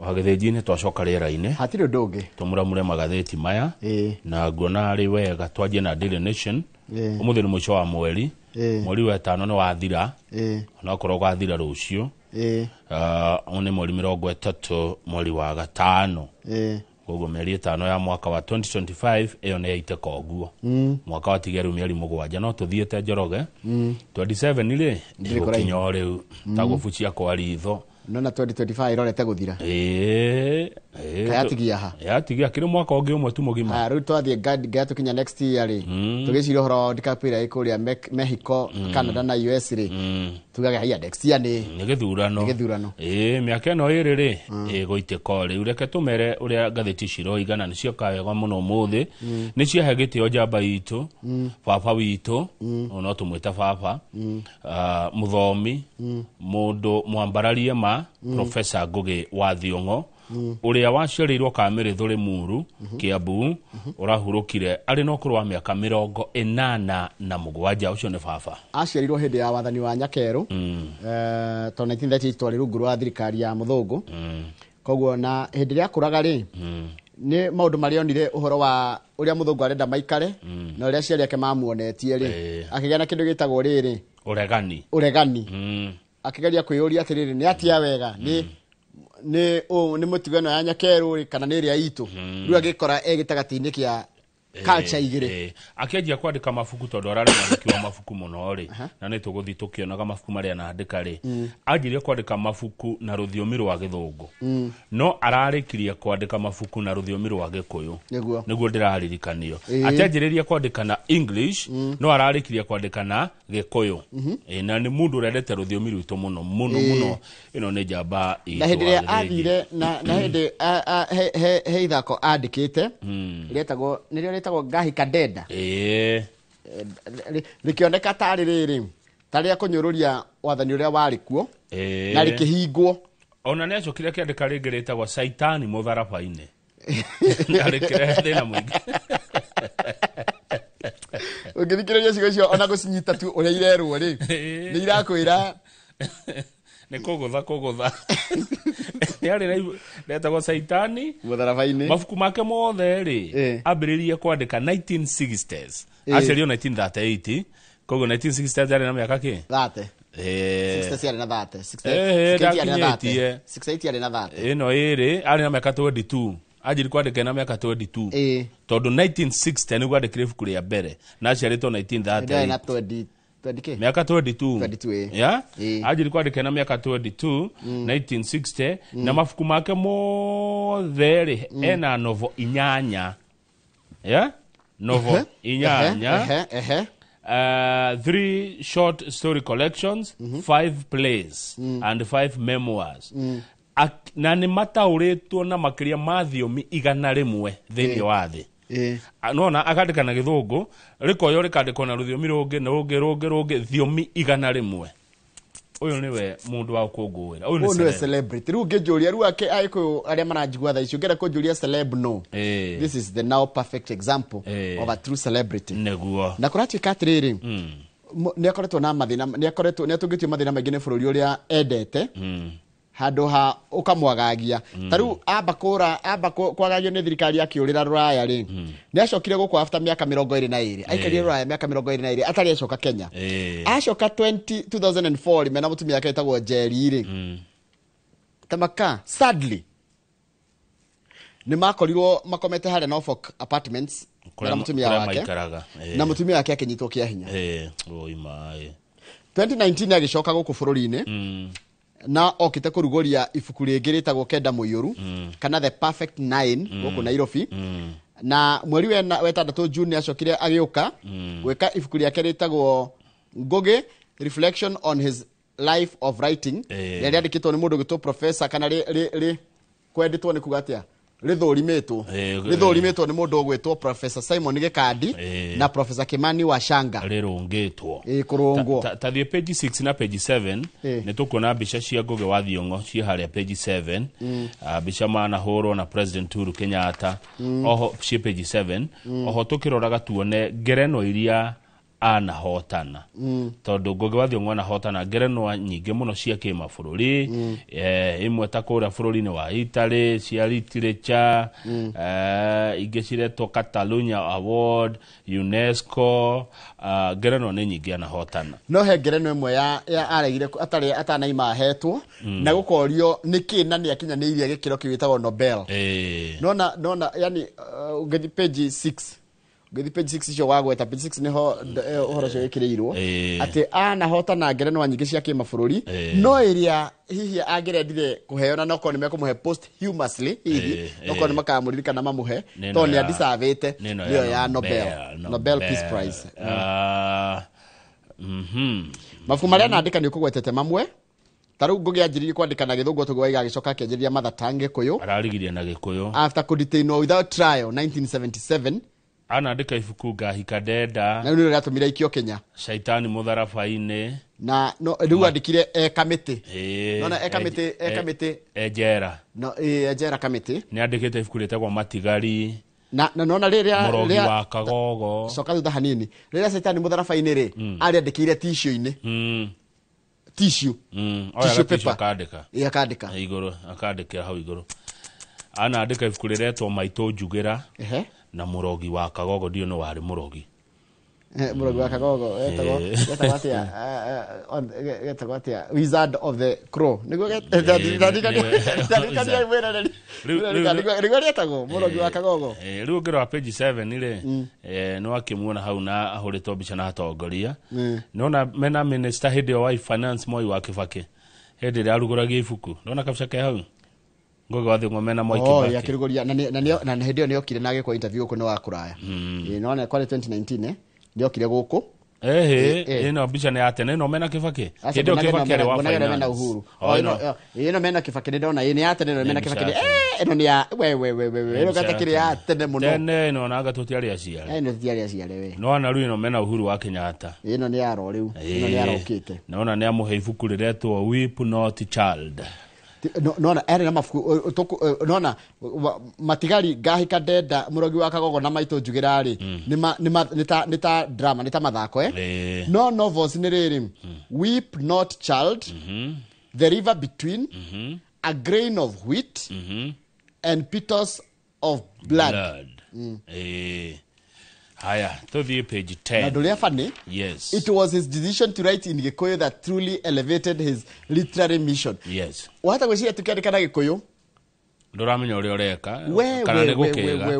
Wagethejine twacoka rĩera-inĩ. Hatirĩ ndũngĩ. Tumuramure magatheti maya. Na nguona ari wega twanjie na Daily Nation. Umuthi ni mwisho wa mweri. Mweri wa 5 ni wathira. Na korwo gwathira rũcio. One mweri 30 mweri wa 5. Koguo mĩeri 5 ya mwaka wa 2025 ĩyo nĩ yaitĩka ũguo. Mwaka wa tigeru mĩeri 7 no tuthiĩte Njoroge. 27 rĩ ndĩgũkinya rĩu tagũbucia kwa ritho. Nona 2025 irorete guthira. Kayatigia ha. Yatigia kire mwaka ũngĩ ũmwe tu mũgima. Rĩu twathie gatukinya next year rĩ. Tugĩcira ũhoro DiCaprio ĩkũria Mexico, Canada na US rĩ. Tugaga haya next year nĩ gĩthurano. Mĩaka ĩno ĩrĩ rĩ ĩgũitĩka rĩu reke tumere ũrĩa gatheti ciroigana nĩcio kawega mũno mũthĩ. Nĩ ciahe gĩtĩo njamba itũ, baba witũ, no tũmwĩta baba, mũthomi, mũndũ mwambararie ma Professor Ngugi wa Thiong'o. Uria waciarirwo Kamĩrĩthũ Limuru Kiambu urahurukire ari no kũrwa mĩaka 87 ucio nĩ baba aciarirwo hindi ya wathani wa Nyakeru to 1930 twari rungu rwa thirikari ya Muthũngũ koguo na hindi ria kuraga ri ni maundu marionire uhoro wa uria Muthũngũ arenda maikare na uria ciari yake mamuonetie ri akigĩa na kindu gitagwo riri uregani akigeria kwĩyũria atiriri ni atia wega ni mutigano ya Nyakeru kana ni ria itu riu agikora egitagati-ini kia culture igire akianjia kwandika mabuku tondu arari mwandiki wa mabuku muno ri na ni tuguthi tukionaga mabuku maria naandika ri anjirie kwandika mabuku na rũthiomi rwa Gĩthũngũ no ararikirie kwandika mabuku na rũthiomi rwa Gĩkũyũ niguo ndiraririkanio akianjiriria kwandika na English no ararikirie kwandika na Gĩkũyũ na ni mundu urendete rũthiomi rwitũ muno ino ni njamba na hindi ria athire na hindi he ithako andikite retagwo retagwo Ngahi Kadeda likioneka tari riri tari akunyururia wathani uria wari kuo na likihingwo ona ni acokire kiandika ringi retagwo Saitani Mutharabai-ini alikire thina mwingi ungithikiriria cigo cio ona gucinyita tu uria irerwo ri ni irakwira ni kugutha yari retagwo Saitani Mutharabai-ini mabuku make mothe ri ambiririe kwandika 1960s aciario 1938 koguo 1960s yari na miaka ki 30 60 yari na 30 68 yari na 30 ino iri ari na miaka 22 ajiri kwandika na miaka 22 tondu 1960 ni kwandikire ibuku ria mbere na aciaritwo 1930 miaka 22 ya ajiri kwandika na miaka 22 1960 na mafuku make mothe ri ena novo inyanya ya novo inyanya 3 short story collections 5 plays and 5 memoirs na ni matauritwo na makiria mathiomi 100 thini wa thi nona akandika na Gĩthũngũ rikoyo rikandikwo na rũthiomi rũngĩ thiomi 100 uyu niwe mundu wa kungũira uyu ni celebrity riu ngijuria riu ake aiko aria maranjigua tha icio ngera kunjuria celeb no this is the now perfect example of a true celebrity neguo na kuratuika atiriri ni akoretwo na mathina ni atungitio mathina maingi ni bururi uria endete handu ha ukamwagagia taru amba kwagagio ni thirikari yakiurira Ruraya ri ni acokire guku after miaka 22 aikarire Ruraya miaka 22 atari acoka Kenya acoka 2004 mena mutumia yake etagwo Njeri ri tamaka sadly ni makorirwo makomete hare Norfolk apartments na mutumia wake na mutumia wake akinyitwo kia hinya oima 2019 agicoka guku bururi-ini na okite kurugoria ibuku ringi ritagwo Kenda Mũiyũru kana The Perfect 9 guku Nairobi na mweri wa 6 June acokire agiuka gweka ibuku riake ritagwo Ngugi Reflection on his Life of Writing riandikitwo ni mundu gitwo professor kana kwenditwo ni kugatia rithorimetwo ni mundu gwetwo Professor Simon Gikandi na Professor Kimani Wachanga rirungitwo kurungwo tathie page 6 na page 7 ni tukuona mbica cia Ngugi wa Thiong'o cia haria page 7 mbica manahurwo na President Uhuru Kenyatta oho cia page 7 oho tukiroraga tuone ngerenwa iria anahotana tondu Ngugi wa Thiong'o anahotana ngerenwa nyingi muno cia kimabũrũri imwe ta kũrĩa bũrũri-inĩ wa Italy cia literature ingĩ ciretwo Catalonia Award, UNESCO, ngerenwa nĩ nyingĩ anahotana. No he ngerenwa ĩmwe ya aregire atanaima ahetwo na gũkorio nĩkĩ na nĩ akinyanĩirie gĩkĩro kĩu gĩtagwo Nobel. Nona yani ũngĩthi page 6 icio wagweta page 6 niho ũhoro ũcio wĩkĩrĩirwo atĩ anahotana ngerenwa nyingĩ cia kĩmabũrũri no ĩrĩa hihi angĩrendire kũheo na noko nĩmekũmũhe posthumously hihi noko nĩmakamũririkana mamũhe tondũ nĩ andisavĩte nĩyo ya Nobel Peace Prize. Mabuku marĩa nandĩka nĩ ũkũgwetete mamwe taru Ngugi anjĩrĩirie kwandĩka na Gĩthũngũ tũgwa igagĩcoka akĩanjĩrĩria Mother Tongue Gĩkũyũ ararigirie na Gĩkũyũ after kũdetainwo without trial 1977 anandĩka ibuku Ngahika Ndenda na nĩ rĩatũmire ikio Kenya Shaitani Mũtharaba-inĩ na no rĩu andĩkire kamĩtĩ nona kamĩtĩ ejera no ejera kamĩtĩ nĩ andĩkĩte ibuku rĩtagwo Matigari na nona rĩrĩa Mũrogi wa Kagogo coka thutha hanini rĩrĩa Shaitani Mũtharaba-inĩ rĩ arĩ andĩkĩire tissue-inĩ tissue paper akandĩka igũrũ akandĩkĩra hau igũrũ anandĩka ibuku rĩretwo Maitũ Njugĩra na Mũrogi wa Kagogo ndio no warĩ Mũrogi Mũrogi wa Kagogo getagwo atia Wizard of the Crow nĩguo nĩguo rĩetagwo Mũrogi wa Kagogo. Rĩu ngĩrora page 7 rĩ nĩ wakĩmuona hau na ahũrĩtwo mbica na atongoria nona mena minister hĩndĩ wa finance Moi wa Kibaki hĩndĩ ĩrĩa arugũragia ibuku nona kabica ke hau Ngugi wa Thiong'o mena Moi Kibaki yakĩrugũria na hĩndĩ ĩyo nĩokire na agĩkwo interview gũkũ nĩ wa kũraya nona kwari 2019 nĩokire gũkũ ĩno mbica nĩ ya tene ĩno mena Kibaki hĩndĩ ĩyo Kibaki arĩ wa finance mena Uhuru ĩno mena Kibaki ndona ĩno ya tene ĩno mena Kibaki ĩno nĩ ya ĩno gatakĩrĩ ya tene mũno tene ĩno na gatũtiarĩ aciare ĩno tiarĩ aciare we no na rĩu ĩno mena Uhuru wa Kenyatta ĩno nĩ ya ro rĩu ĩno nĩ ya rokĩte nona nĩ amũhe ibuku rĩretwo Weep Not Child nona ere na mafuku nona Matigari Ngahika Ndenda Mũrogi wa Kagogo na Maitũ Njugĩra rĩ nĩ ta drama nĩ ta mathako no novels nĩ rĩrĩ Weep Not Child, The River Between, A Grain of Wheat, and Petals of Blood. Haya, tuthie page 10. Na nduria funny. Yes. It was his decision to write in Gikuyu that truly elevated his literary mission. Yes. Wahata gwiciria tukiandika Gikuyu nduramenya uria ureka kana ni gukega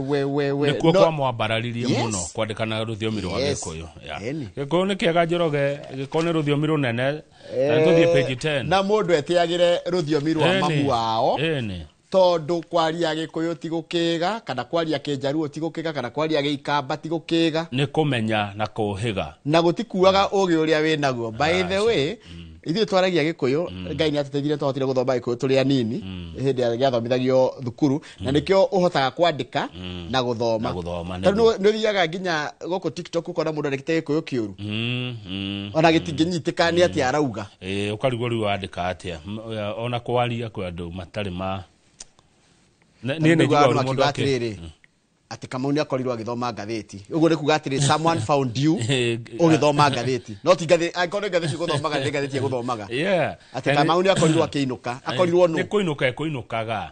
nikuo kwa mwambararirie muno kwandika na rũthiomi rwa Gikuyu. Gikuyu ni kiega Njoroge Gikuyu ni rũthiomi runene na tuthie page 10. Na mundu etiagire rũthiomi rwa mamu wao tondu kwaria Gikuyu ti gukiga kana kwaria Kĩnjaruo ti gukiga kana kwaria Gĩikamba ti gukiga ni kumenya na kuhiga na gutikuaga ugi uria winaguo. By the way ithuĩ twaragia Gikuyu Ngai nĩ atũteithire twahotire gũthoma Gikuyu tũrĩ anini hĩndĩ ya gĩathomithagio thukuru na nĩkĩo ũhotaga kwandĩka na gũthoma tondũ nĩ ũthiaga nginya gũkũ TikTok ũkona mũndũ andĩkĩte Gikuyu kĩũru ona gĩtingĩnyitĩka nĩ atĩa arauga ũkarigwo rĩu wandĩka atĩa ona kwaria kwĩ andũ matarĩ ma nĩ njiguaga mũndũ akĩrĩrĩ ati Kamau nĩ akorirwo agĩthoma ngathĩti ũguo nĩ kuga atĩrĩ someone found you ũgĩthoma ngathĩti no ti ngathĩti angĩkorwo ngathĩti gũthomaga nĩ ngathĩti gũthomaga ati Kamau nĩ akorirwo akĩinũka akorirwo nĩ kũinũkaga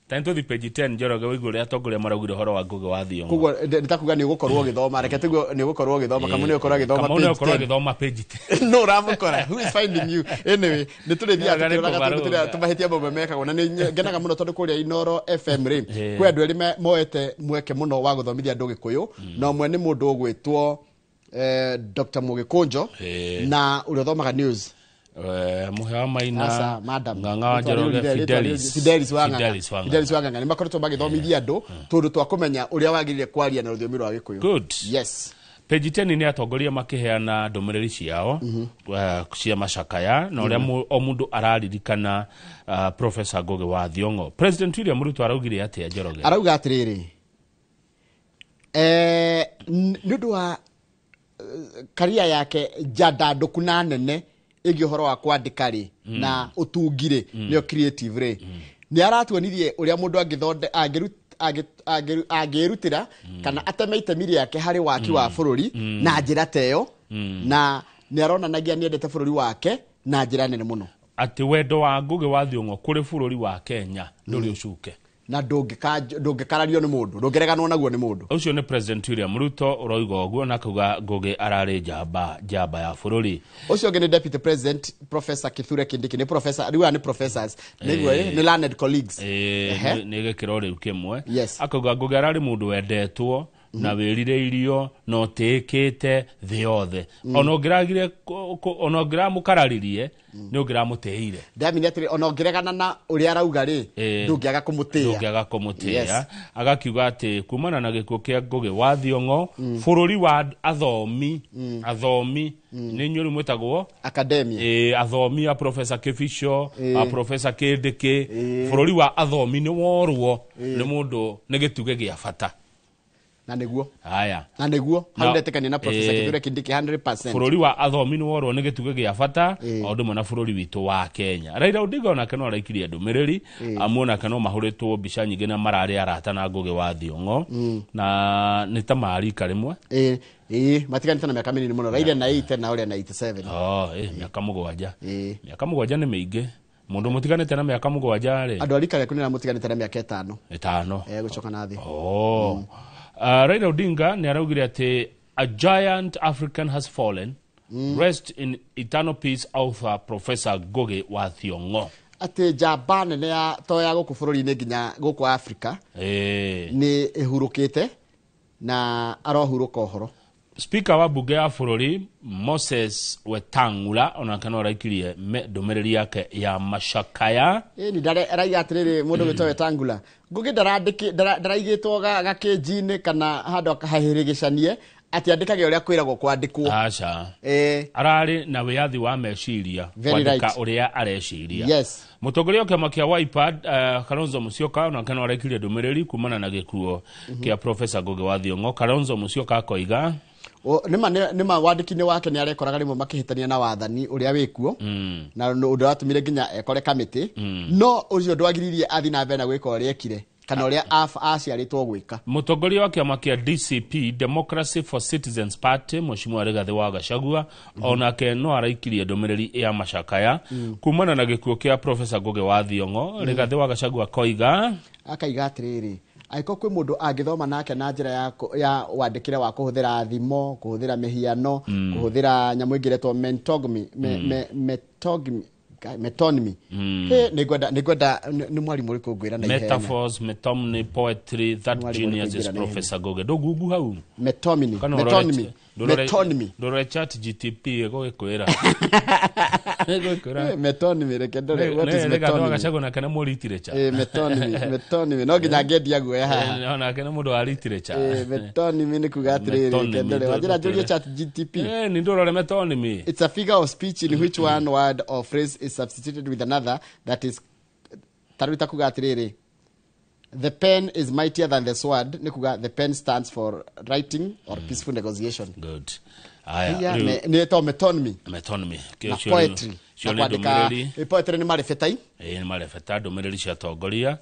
tani tuthi page 10 Njoroge wĩigua ũrĩa atongoria maraugire ũhoro wa Ngugi wa Thiong'o koguo nĩtakuga nĩ ũgũkorwo ũgĩthoma reke tiguo nĩ ũgũkorwo ũgĩthoma Kamau nĩ ũgũkorwo agĩthoma page 10 no ũramũkora who is finding you anyway nĩ tũrĩthiaga tũkĩroraga tũmahĩtia mamwe mekagwo na nĩ ngenaga mũno tondũ kũrĩa Inoro FM rĩ kwĩ andũ erĩ moete mweke mũno wa gũthomithia andũ Gĩkũyũ na ũmwe nĩ mũndũ ũgwĩtwo Dr. Mũgĩkũnjo na ũrĩa ũthomaga news Muhewa Maina Ng'ang'a Njoroge Fidelis Wang'ang'a nĩ makoretwo magĩthomithia andũ tondũ twa kũmenya ũrĩa wagĩrĩire kwaria na rũthiomi rwa Gĩkũyũ. Good. Yes. Page 10 nĩ atongoria makĩheana ndũmĩrĩri ciao cia macakaya na ũrĩa o mũndũ araririkana Professor Ngugi wa Thiong'o. President William Ruto araugire atĩa Njoroge? Arauga atĩrĩrĩ nĩ ũndũ wa karia yake njandandũku na nene ĩgiĩ ũhoro wa kwandĩka rĩ na ũtungire nĩo creative rĩ nĩ aratuonithie ũrĩa mũndũ angĩrutĩra kana ateme itemi rĩake harĩ waki wa bũrũri na njĩra teyo na nĩ aronanagia nĩ endete bũrũri wake na njĩra nene mũno ati wendo wa Ngugi wa Thiong'o kũrĩ bũrũri wa Kenya ndũrĩ ũcuke na ndũngĩkarario nĩ mũndũ ndũngĩreganwo naguo nĩ mũndũ ũcio nĩ President William Ruto ũroiga ũguo na kuga Ngugi ararĩ njamba ya bũrũri ũcio ũngĩ nĩ Deputy President Professor Kithure Kindiki nĩ professor riwa nĩ professors nĩ learned colleagues nĩ gĩkĩro rĩu kĩmwe akauga Ngugi ararĩ mũndũ wendetwo na wĩrirĩirio no tĩkĩte thĩ yothe ona ũngĩramũkararirie nĩ ũngĩramũtĩire ndamenya atĩrĩ ona ũngĩregana na ũrĩa arauga rĩ ndũngĩaga kũmũtĩĩa agakiuga atĩ kumana na gĩkuũ kĩa Ngugi wa Thiong'o bũrũri wa athomi nĩ inyuĩ mwĩtagwo academia athomi a Professor Kĩbico a Professor Kĩndĩkĩ bũrũri wa athomi nĩ worwo nĩ mũndũ nĩ gĩtuge gĩa bata na nĩguo hau ndetĩkania na Professor Kithure Kindiki 100% bũrũri wa athomi nĩ worwo nĩ gĩtuge gĩa bata o ũndũ na bũrũri witũ wa Kenya Raila Odinga onake no araikirie ndũmĩrĩri amuonake no mahũrĩtwo mbica nyingĩ na mararĩ arata na Ngugi wa Thiong'o na nĩ ta marika rĩmwe matiganĩte na mĩaka mĩnini mũno Raila na 80 na ũrĩa na 87 mĩaka mũgwanja nĩ mĩingĩ mũndũ mũtiganĩte na mĩaka mũgwanja rĩ andũ arika rĩaku nĩ mũtiganĩte na mĩaka 5 gũcoka na thĩ Raila Odinga nĩ araugire atĩ a giant African has fallen rest in eternal peace author Professor Ngugi wa Thiong'o atĩ njamba nene ya gũkũ bũrũri-inĩ nginya gũkũ Afrika nĩ ĩhurũkĩte na arohurũka ũhoro Speaker wa bunge ya bũrũri Moses Wetang'ula onake no araikirie ndũmĩrĩri yake ya macakaya nĩ araiga atĩrĩrĩ mũndũ wĩtwo Wetang'ula Ngugi ndaraigĩtwo gakĩnji-inĩ kana handũ hahĩrĩgĩcanie atĩ andĩkage ũrĩa kwĩragwo kwandĩkwo ararĩ na wĩyathi wa meciria kwandĩka ũrĩa areciria mũtongoria wa kĩama kĩa Wiper Kalonzo Musyoka onake no araikirie ndũmĩrĩri kumana na gĩkuũ kĩa Professor Ngugi wa Thiong'o Kalonzo Musyoka akoiga nĩma wandĩki-inĩ wake nĩ arekoraga rĩmwe makĩhĩtania na wathani ũrĩa wĩkuo na ũndũ watũmire nginya ekore kamĩtĩ no ũcio ndwagiririe athi na mbere na gwĩka ũrĩa ekire kana ũrĩa aciarĩtwo gwĩka mũtongoria wa kĩama kĩa DCP Democracy for Citizens Party Mheshimiwa Rigathi wa Gachagua onake no araikirie ndũmĩrĩri ya macakaya kumana na gĩkuũ kĩa Professor Ngugi wa Thiong'o Rigathi wa Gachagua akaiga atĩrĩrĩ aiko kwĩ mũndũ angĩthoma nake na njĩra ya wandĩkĩre wa kũhũthĩra thimo kũhũthĩra mĩhiano kũhũthĩra nyamũ ĩngĩretwo metonymy nĩngwenda nĩ mwarimũ ũrĩkũ ngwĩra na ihenya metaphors metonymy poetry that genius is Professor Ngugi ndũgungu hau metonymy ndũrore chat GTP gũgĩkwĩra metonymy reke ndore what is metonymy Gachagua nake nĩ mũri literature metonymy no nginya ngĩendia guoya haha nake nĩ mũndũ wa literature metonymy nĩ kuga atĩrĩrĩ reke ndore wajĩra njũrie chat GTP nĩ ndũrore metonymy it's a figure of speech in which one word or phrase is substituted with another that is tarwita kuga atĩrĩrĩ the pen is mightier than the sword nikuga the pen stands for writing or peaceful negotiation good ni to metonymy na poetry poetry ni marifetai ni marifeta ndũmĩrĩri cia tongoria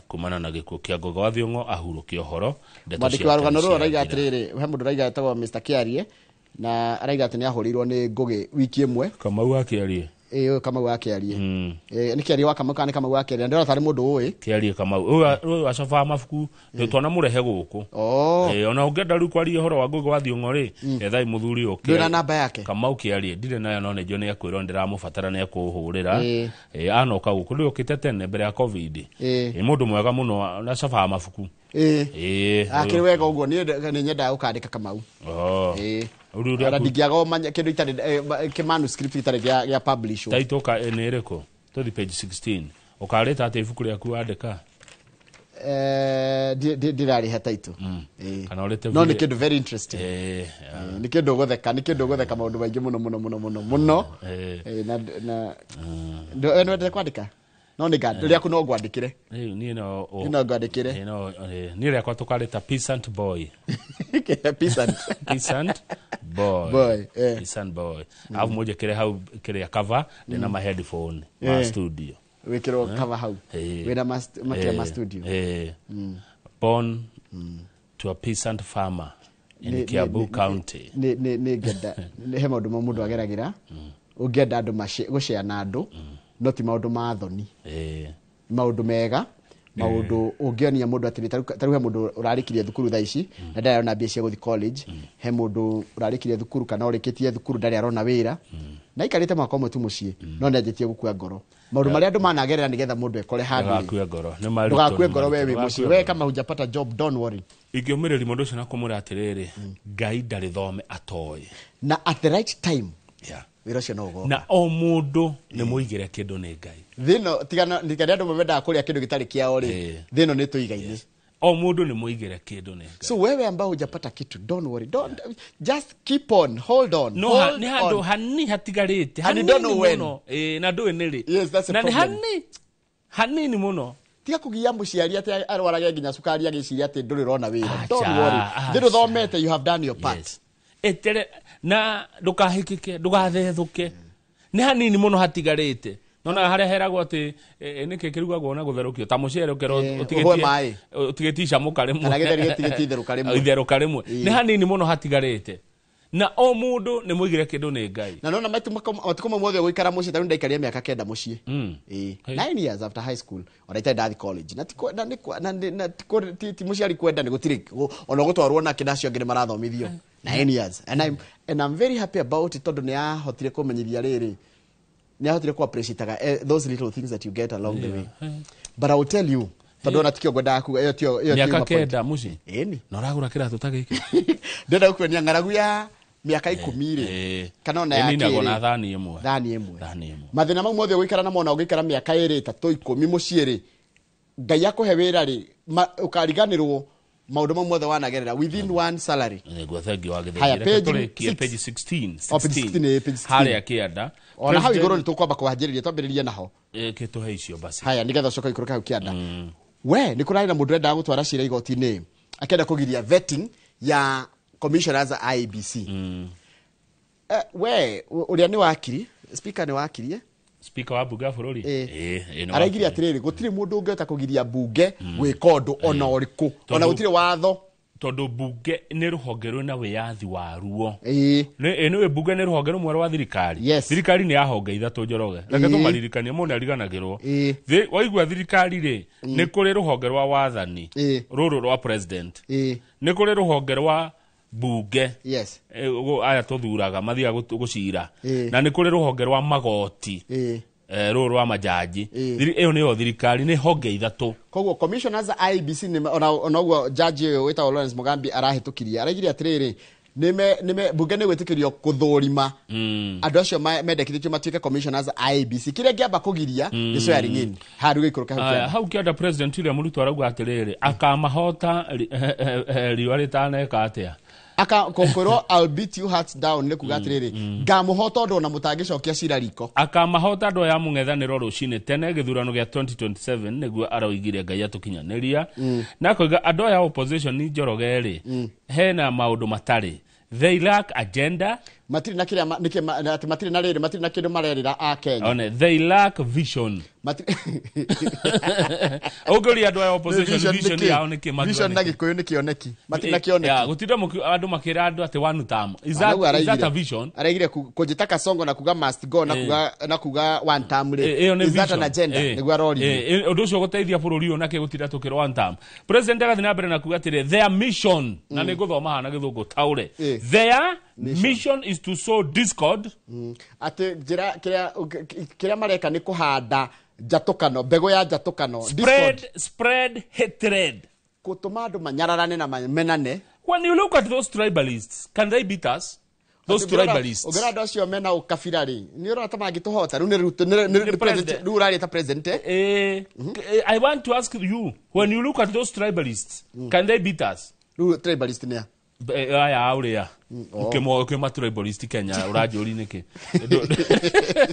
kumana na gĩkuũ kĩa Ngugi wa Thiong'o ahurũkio horo mwandĩki wa rũgano rũrũ araiga atĩrĩrĩ he mũndũ araiga etagwo Mr. Kiarie na araiga atĩ nĩ ahũrĩirwo nĩ Ngugi wiki ĩmwe Kamau Akiarie Kamau Akiarie nĩ Kiarie wa Kamau kana Kamau Akiarie ndĩrona tarĩ mũndũ ũĩ Kiarie Kamau ũyũ acoba mabuku nĩ twana mũrehe gũkũ ona ũngĩenda rĩu kwaria ũhoro wa Ngugi wa Thiong'o rĩ ethai mũthuri ũkĩ ndĩna namba yake Kamau Kiarie ndirĩ nayo no nĩnjũ nĩ akwĩrwo ndĩramũbatara nĩ ekũhũrĩra anoka gũkũ ndĩ ũkĩte tene mbere ya COVID mũndũ mwega mũno acoba mabuku akĩrĩ wega ũguo nĩ nyendaga gũkandĩka Kamau Ora ndingĩaga manya kĩndũ itarĩ kĩmanuscript itarĩ gĩa publish title ka nĩ ĩrĩkũ tũthi page 16 ũkarĩta atĩ ibuku rĩaku wandĩka ndirarĩha title kana ũrĩte no nĩ kĩndũ very interesting nĩ kĩndũ gũtheka maũndũ maingĩ mũno na ndwendete kwandĩka no nĩ gad rĩaku no ngwandĩkĩre niĩ no ngwandĩkĩre niĩ rĩakwa tũkarĩta peasant boy peasant boy alafu moja kile hau kile cover na ma headphone ma studio wekero cover hau wena ma studio born to a peasant farmer in Kiambu County nĩ ngenda he maũndũ ma mũndũ ageragira ũngĩenda andũ gũcea na andũ no ti maũndũ ma thoni maũndũ mega maũndũ ũngĩonia mũndũ atĩ tarũ he mũndũ ũrarĩkirie thukuru thaa ici na ndarĩ arona mbia cia gũthiĩ college he mũndũ ũrarĩkirie thukuru kana ũrĩkĩtie thukuru ndarĩ arona wĩra na ikarĩte mwaka ũmwe tu mũciĩ no nĩanjĩtie gũkua ngoro maũndũ marĩa andũ managerera nĩgetha mũndũ ekore handũ ndũgakue ngoro we wĩ mũciĩ we kama hujapata job don't worry ingĩũmĩrĩria mũndũ ũcio na kũmwĩra atĩrĩrĩ Ngai ndarĩ thome atoĩ na at the right time wĩra ũcio no ũgoka na o mũndũ nĩ mũigĩre kĩndũ nĩ Ngai thĩno tigana andũ mamendaga kũrĩa kĩndũ gĩtarĩ kĩao rĩ thĩno nĩ tũiga-inĩ o mũndũ nĩ mũigĩre kĩndũ nĩ Ngai so wewe ambao hujapata kitu don't worry don't just keep on hold on no nĩ handũ hani hatigarĩte hani don't know when na ndũĩ nĩ rĩ na nĩ hanini mũno tiga kũgia mũciari atĩ arwarage nginya cukari agĩciria atĩ ndũrĩ rona wĩra don't worry thĩno thomete you have done your part etere na ndũkahĩkĩke ndũgathethũke nĩ hanini mũno hatigarĩte nona harĩa heragwo atĩ nĩkĩ kĩrugagwo na gũtherũkio ta mũcere ũkerwo ũtigĩtie icamũka rĩmwe kana gĩtheri gĩtigĩtie itherũka rĩmwe nĩ hanini mũno hatigarĩte na o mũndũ nĩ mũigĩre kĩndũ nĩ Ngai na nona matukũ mamwe mothe gũikara mũciĩ tarũ ndaikaria mĩaka 9 mũciĩ 9 years after high school ona ndathi college na ti mũciari kwenda nĩ gũtirĩ ona gũtwarwo na kĩdacio ngĩ marathomithio 9 years and I'm very happy about it tondũ nĩ ahotire kũmenyithia rĩrĩ nĩ ahotire ku appreciate those little things that you get along the way but I will tell you tondũ ona tikio ngwendaga kuga iyo tio miaka 9 mũciĩ na ũragũra kĩratũ ta gĩkĩ ndenda gũkuonia ng'aragu ya miaka 10 rĩ kana ona ya kĩrĩ na thani ĩmwe mathĩna mau mothe ũgĩikara namo na ũgĩikara mĩaka 2 3 10 mũciĩ rĩ Ngai akũhe wĩra rĩ ũkariganĩrwo maũndũ mamwe mothe wanagerera within one salary ngwa thangi wa gĩthĩngĩre page 16 harĩa kĩanda ona hau igũrũ nĩ tũkwamba kũhanjĩrĩria twambĩrĩrie naho kĩtũhe icio basi haya nĩgetha ũcoka ikũrũka hau kĩanda we nĩ kũrarĩ na mũndũ ũrendaga gũtwara cira igoti-inĩ akenda kũgiria vetting ya commissioners a IEBC we ũrĩa nĩ wakiri speaker nĩ wakirie speaker wa bunge ya bũrũri araigirie atĩrĩrĩ gũtirĩ mũndũ ũngĩhota kũgiria bunge gwĩka ũndũ ona ũrĩkũ ona gũtirĩ watho tondũ bunge nĩ rũhonge rwĩna wĩyathi waruo nĩ bunge nĩ rũhonge rũmwe rwa thirikari thirikari nĩ ya honge ithatũ Njoroge reke tũmaririkanie mũndũ ariganagĩrwo waigua thirikari rĩ nĩ kũrĩ rũhonge rwa wathani rũrũ rwa president nĩ kũrĩ rũhonge rwa bunge aya tũthuraga mathiaga gũcira na nĩ kũrĩ rũhonge rwa magoti rũrũ rwa majaji ĩyo nĩyo thirikari nĩ honge ithatũ koguo commissioners IEBC ona ũguo jaji ũyũ wĩtagwo Lawrence Mugambi arahĩtũkirie araigire atĩrĩrĩ bunge nĩ gwĩtĩkĩrio kũthũrima andũ acio mendekithĩtio matuĩke commissioners IEBC kĩrĩa ngĩamba kũgiria nĩ swearing in harũ gĩikũrũka hau kĩanda president William Ruto arauga atĩrĩrĩ akamahota riũa rĩtaneka atĩa akakorwo I'll beat you hearts down nĩ kuga atĩrĩrĩ ngamũhota ũndũ ona mũtangĩcokia cira riko akamahota andũ ya mũng'ethanĩro rũcinĩ tene gĩthurano gĩa 2027 nĩguo aroigire Ngai atũkinyanĩria na koiga andũ ya opposition ni Njoroge rĩ hena maũndũ matarĩ they lack agenda matirĩ na kĩrĩa matirĩ na rĩrĩ matirĩ na kĩndũ marerĩra a Kenya they lack vision ũngĩũria andũ ya opposition vision yao nĩ kĩ vision na gĩkũyũ nĩ kĩoneki matirĩ na kĩoneki gũtinda andũ makĩra andũ atĩ one term is that a vision araigire kũnjĩta Kasongo na kuga must go na kuga one term rĩ is that an agenda nĩguo arori ũndũ ũcio gũteithia bũrũri ũyũ nake gũtinda tũkĩra one term president agathiĩ na mbere na kuga atĩrĩ their mission na nĩ gũthoma hana gĩthũngũ taure their mission is to sow discord atĩ njĩra kĩrĩa mareka nĩ kũhanda njatũkano mbegũ ya njatũkano spread hatred gũtũma andũ manyararane na menane when you look at those tribalists can they beat us those tribalists ũngĩra andũ acio mena ũkabira rĩ nĩ ũrona ta mangĩtũhota rĩu rĩu ũrarĩ ta president I want to ask you when you look at those tribalists can they beat us rĩu tribalist nĩa aya ũrĩa ukĩma tribalist Kenya ũranjũri nĩkĩ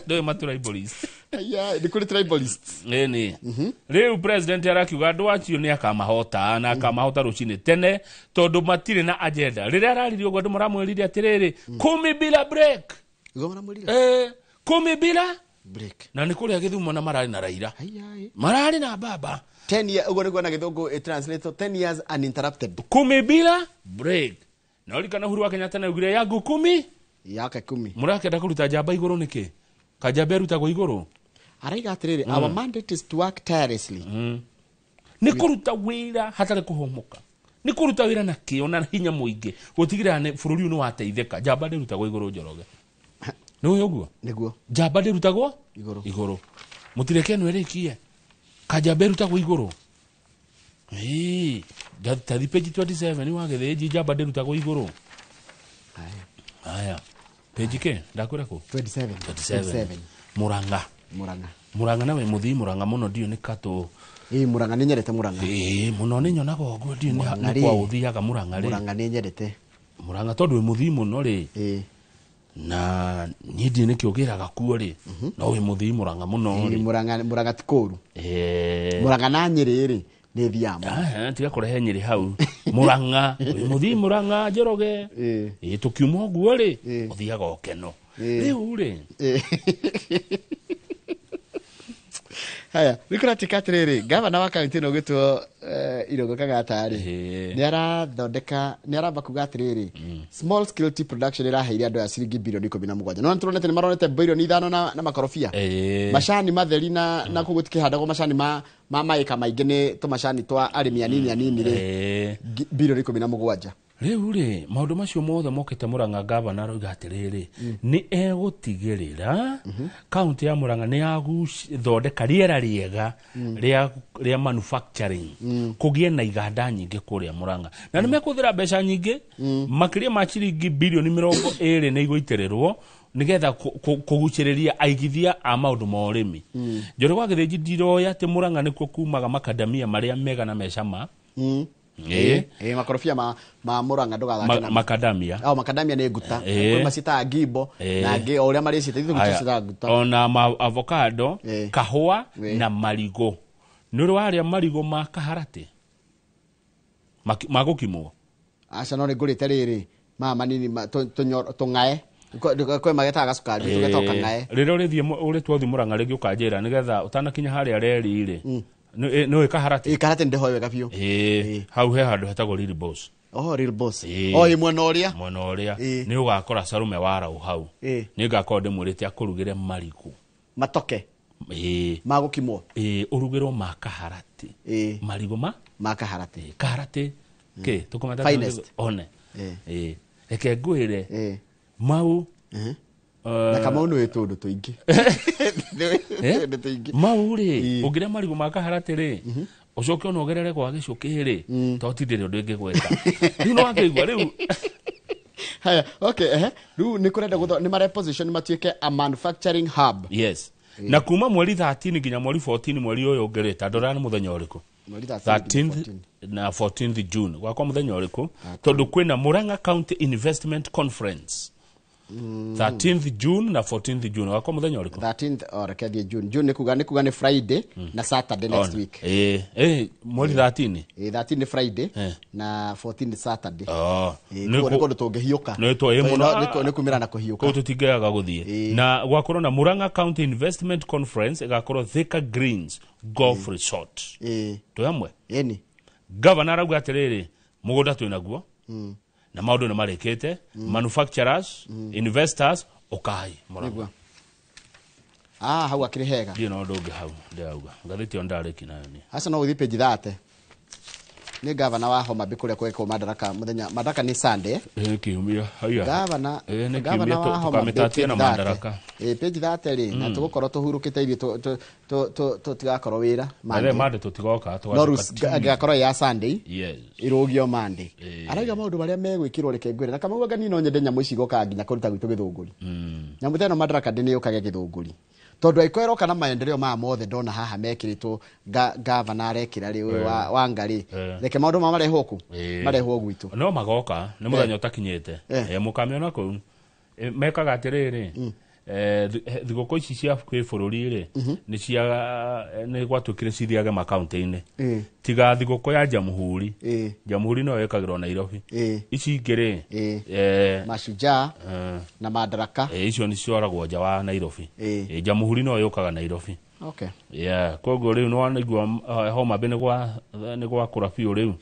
ndũĩ ma tribalist nĩ kũrĩ tribalist nĩ rĩu president arakiuga andũ acio nĩ akamahota na akamahota rũcinĩ tene tondũ matirĩ na agenda rĩrĩa araririe ũguo andũ maramwĩrire atĩrĩrĩ kumi bila break kumi bila break na nĩ kũrĩa Gĩthumo na mararĩ na Raila mararĩ na Baba 10 years ugo niguo na githungu translate 10 years uninterrupted kumi bila break na urikana Uhuru wa Kenyatta na ugire yangu 10 yake 10 murakenda kuruta jamba iguru niki kajamba rutagwo iguru araiga atiriri our mandate is to work tirelessly ni kuruta wira hatari kuhomoka ni kuruta wira na kio na hinya muingi gutigira ne bururi unu wateitheka jamba rutagwo iguru Njoroge no yoguo niguo jamba rutagwo iguru mutireke no erikie kajamba rutagwo iguru tathi page 27 ni wagetheji jamba rutagwo iguru aya page ke ndakwira ku 27 Muranga nawe muthi Muranga muno dio ni kato Muranga ni nyerete Muranga muno ni nyonaga oguo dio ni kwa uthiaga Muranga ri Muranga ni nyerete Muranga tondu muthi muno ri na nyidi ni kiogiraga kuo ri no we muthi Muranga muno ri Muranga tikuru Muranga na Nyeri ri ni thiamo tiga kurehe Nyeri hau Muranga muthi Muranga Njoroge tukiuma oguo ri uthiaga okeno riu ri haya nikora tikatrere gavana wa county no gitwo Irungu Kang'ata ri ni arathondeka ni aramba kuga atiriri small scale tea production iraheire andu ya ciringi bilioni 17 no turonete ni maronete bilioni 5 na makorofia macani matheri na kugutikehandagwo macani ma maika maingi ni tumacani twa arimi anini ri bilioni 17 riu ri maundu macio mothe mokete Muranga gavana roiga atiriri ni egutigirira county ya Muranga ni aguthondeka riera riega ria manufacturing kugie na iganda nyingi kuria Muranga na ni mekuthira mbeca nyingi makiria ma ciringi bilioni 20 ni igwitirirwo nigetha kuguciriria aigithia a maundu ma urimi Njoroge wa Githinji ndiroya ati Muranga nikuo kumaga makadamia maria mega na mecama makorofia ma Muranga ndugathake makadamia makadamia ni nguta kwi macita ngimbo na ngi oria mari cita ithu cita nguta ona avocado kahua na marigo nuri waria marigo ma kaharati magukimwo aca no ngurite riri manini tungae kwe magetaga sukari tugetoka ngae riro rithie uri twothi Muranga ringi ukanjira nigetha utanakinya haria reri ri no ikarati ndiho wega biu hau he handu hetagwo Real Boss Real Boss mwena uria ni ugakora Sarume wara hau ni ngakora ndimurite akurugire mariku matoke magukimwo urugirwo makaharati marigo kaharati ke tukomata one eke ngwire mau na kama uno etundu tuingi mau ri ugira marigo makaharati ri ucoke ono gerere kwa gicuki ri totindire undu ingi gweka riu no akigwa riu haya riu ni kurenda ni mare position matuike a manufacturing hub yes na kuma mweri 13 nginya mweri 14 mweri uyu ngereta ndora ni muthenya uriku 13th na 14th June kwa muthenya uriku tondu kwina Muranga County Investment Conference 13th June na 14th June wako muthenya uriku 13th or kedi June nikuga ni Friday na Saturday next week mweri 13 13 ni Friday na 14 Saturday niko tungehiuka no to muno nikumira na kuhiuka ko tutigaga guthie na gwakorwo na Muranga County Investment Conference igakorwo Thika Greens Golf Resort tuyamwe governor arauga atiriri mugunda twinaguo na maundu ni marekete manufacturers investors ukai Muranga hau akiri hega ndio no ndungi hau ndauga ngathiti ondareki nayo ni hasa no uthi page 30 ni governor wa Homa Bay kuria kweko madaraka ni Sunday kiumia haya governor wa Homa Bay na madaraka page 30 ri na tugukorwo tuhurukite irio tugakorwo wira mande tutigoka tugakorwo ya Sunday yes irugio Monday araiga maundu maria megwikirwo reke ngwire na kama uga nino nyende nyamu ici goka nginya kuruta gwitu githunguri nyamu teno madaraka ndini ukage githunguri tondu aikwero kana maendeleo ma mothe ndona haha mekiritwo governor arekira ri wa ngari reke maundu marehwo ku marehwo gwitu no magoka ni muthenya utakinyite mukamiona ku mekaga atiriri thigũkũ ici cia kwĩbũrũri rĩ nĩ cia nĩ gwatukire cithiage makaunti-inĩ tiga thigũkũ ya Jamhuri Jamhuri no yekagĩrwo Nairobi ici ingĩ Mashujaa na Madaraka icio nĩ cioragwo nja wa Nairobi Jamhuri no yũkaga Nairobi okay koguo rĩu no wanaigua Homa Bay nĩ gwa kũra biũ rĩu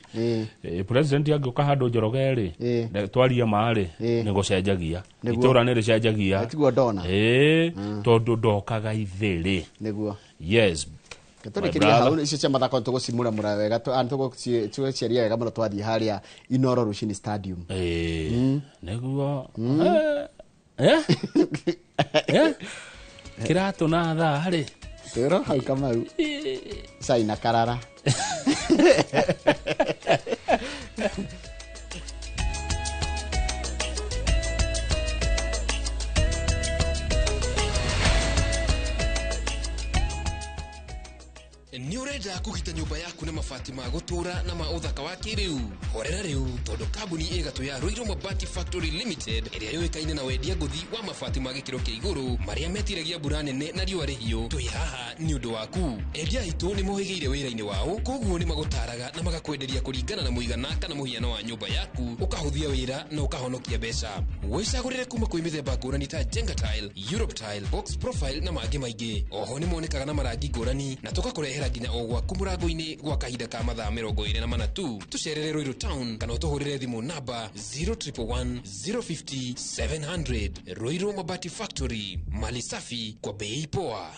president angĩũka handũ Njoroge rĩ twarie marĩ nĩ gũcenjagia itũra nĩ rĩcenjagia tiguo ndona tondũ ndokaga ithĩrĩ nĩguo yes Tũrĩkĩria hau icio cia mathako tũgũcimũra wega tũgũciaria wega mũno twathiĩ harĩa Inooro Rushini Stadium nĩguo kiratũ na thaa rĩ Tero hau Kamau Saina Karara Ni urenda kugita nyumba yaku na mabati ma gutura na ma uthaka wa kiriu horera riu tondu kambuni igatu ya Ruiru Mabati Factory Limited iria yoikaine na wendia nguthi wa mabati ma gikiro kia iguru maria metiragia mbura nene na riũa rĩhiũ twi haha ni undu waku endia itu ni mohigeire wira-ini wao koguo ni magutaraga na magakwenderia kuringana na muigana kana muhiano wa nyumba yaku ukahuthia wira na ukahonokia mbeca wicagurire kuma kwi mithemba ngũrani ta Jenga Tile, Europe Tile, Box Profile na mangĩ maingĩ oho ni monekaga na marangi ngũrani na tugakurehera nginya o gwaku mũrango-inĩ gwa kahinda ka mathaa 24 tu tucerere Ruiru Town kana utuhurire thimu namba 0111 050 700 Ruiru Mabati Factory mali safi kwa bei poa.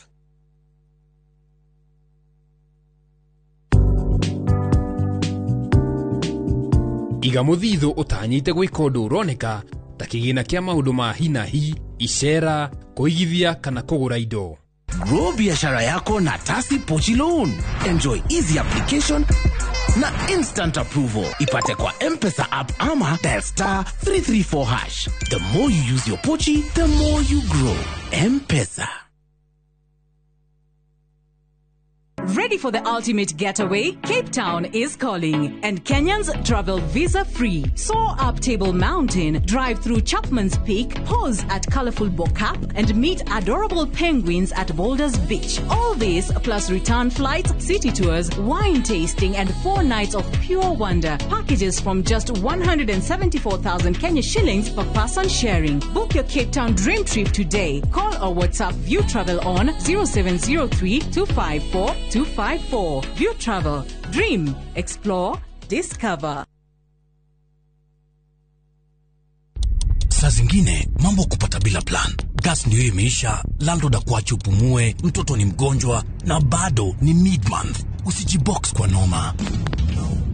Iga muthithu utanyite gwika undu uroneka ta kigina kia maundu ma hinahi icera kuigithia kana kugura indo. Grow biashara yako na Tasi Pochi Loan. Enjoy easy application na instant approval. Ipate kwa M-Pesa app ama dial *334#. The more you use your Pochi, the more you grow. M-Pesa. Ready for the ultimate getaway? Cape Town is calling, and Kenyans travel visa-free. Soar up Table Mountain, drive through Chapman's Peak, pose at colorful Bokap, and meet adorable penguins at Boulders Beach. All this plus return flights, city tours, wine tasting, and 4 nights of pure wonder. Packages from just 174,000 Kenya shillings per person sharing. Book your Cape Town dream trip today. Call or WhatsApp View Travel on 0703 254 254. View Travel. Dream. Explore. Discover. Saa zingine mambo kupata bila plan. Gas ndio imeisha, landlord akuache upumue, mtoto ni mgonjwa na bado ni mid-month. Usijibox kwa noma.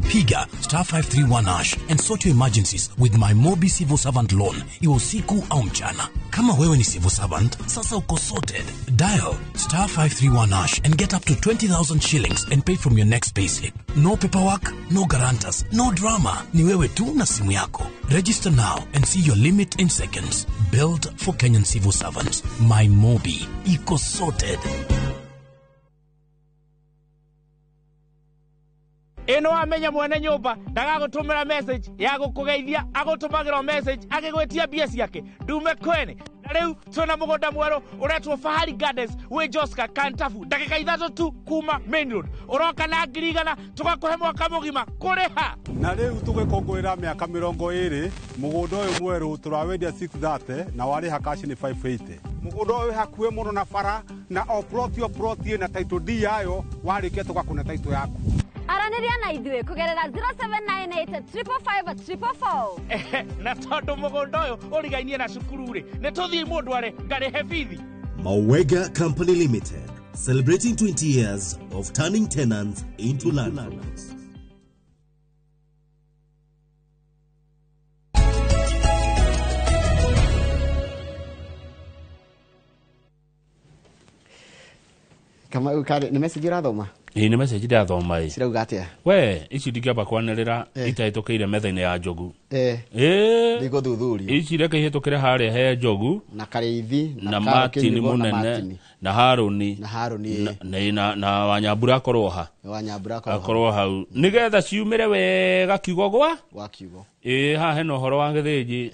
Piga *531# and sort your emergencies with my Mobi Civil Servant Loan. Iwe usiku au mchana. Kama wewe ni civil servant, sasa uko sorted. Dial *531# and get up to 20,000 shillings and pay from your next payslip. No paperwork, no guarantors, no drama. Ni wewe tu na simu yako. Register now and see your limit in seconds. Built for Kenyan civil servants. My Mobi. Iko sorted. Ino amenya mwene nyumba ndagagutumira message ya gukugeithia agutumagirwo message agigwetia bia ciake ndume kwene na riu twina mugunda mweru uretwo Fahari Gardens wi Joska Kantafu ndagika 3 tu kuma main road uroka na ngirigana tugakuhe mwaka mugima kuriha na riu tugikongwira miaka 20 mugunda uyu mweru turawendia 630 na wariha cash ni 580 mugunda uyu hakuhe muno na bara na o plot na title D yayo warikia tugakuna title yaku Araniria na idwe kugerera 0798 na tondu mugunda uyu urigainie na cukuru ri ni tuthii mundu are ngari hebithi Mawega Company Limited, celebrating 20 years of turning tenants into landlords. Kama ukari ni message irathoma ni message irathoma cirauga atia we ici ndingĩamba kwanĩrĩra itahetũkĩire metha-inĩ ya njogu ndiko thuthuria ici reke ihetũkĩre harĩa he njogu na Kareithi na Martin munene na Haruni na Wanyambura akorwo ha akorwo hau nĩgetha ciumĩre wega kiugo gwa kiugo haha hena ũhoro wa gĩthĩnji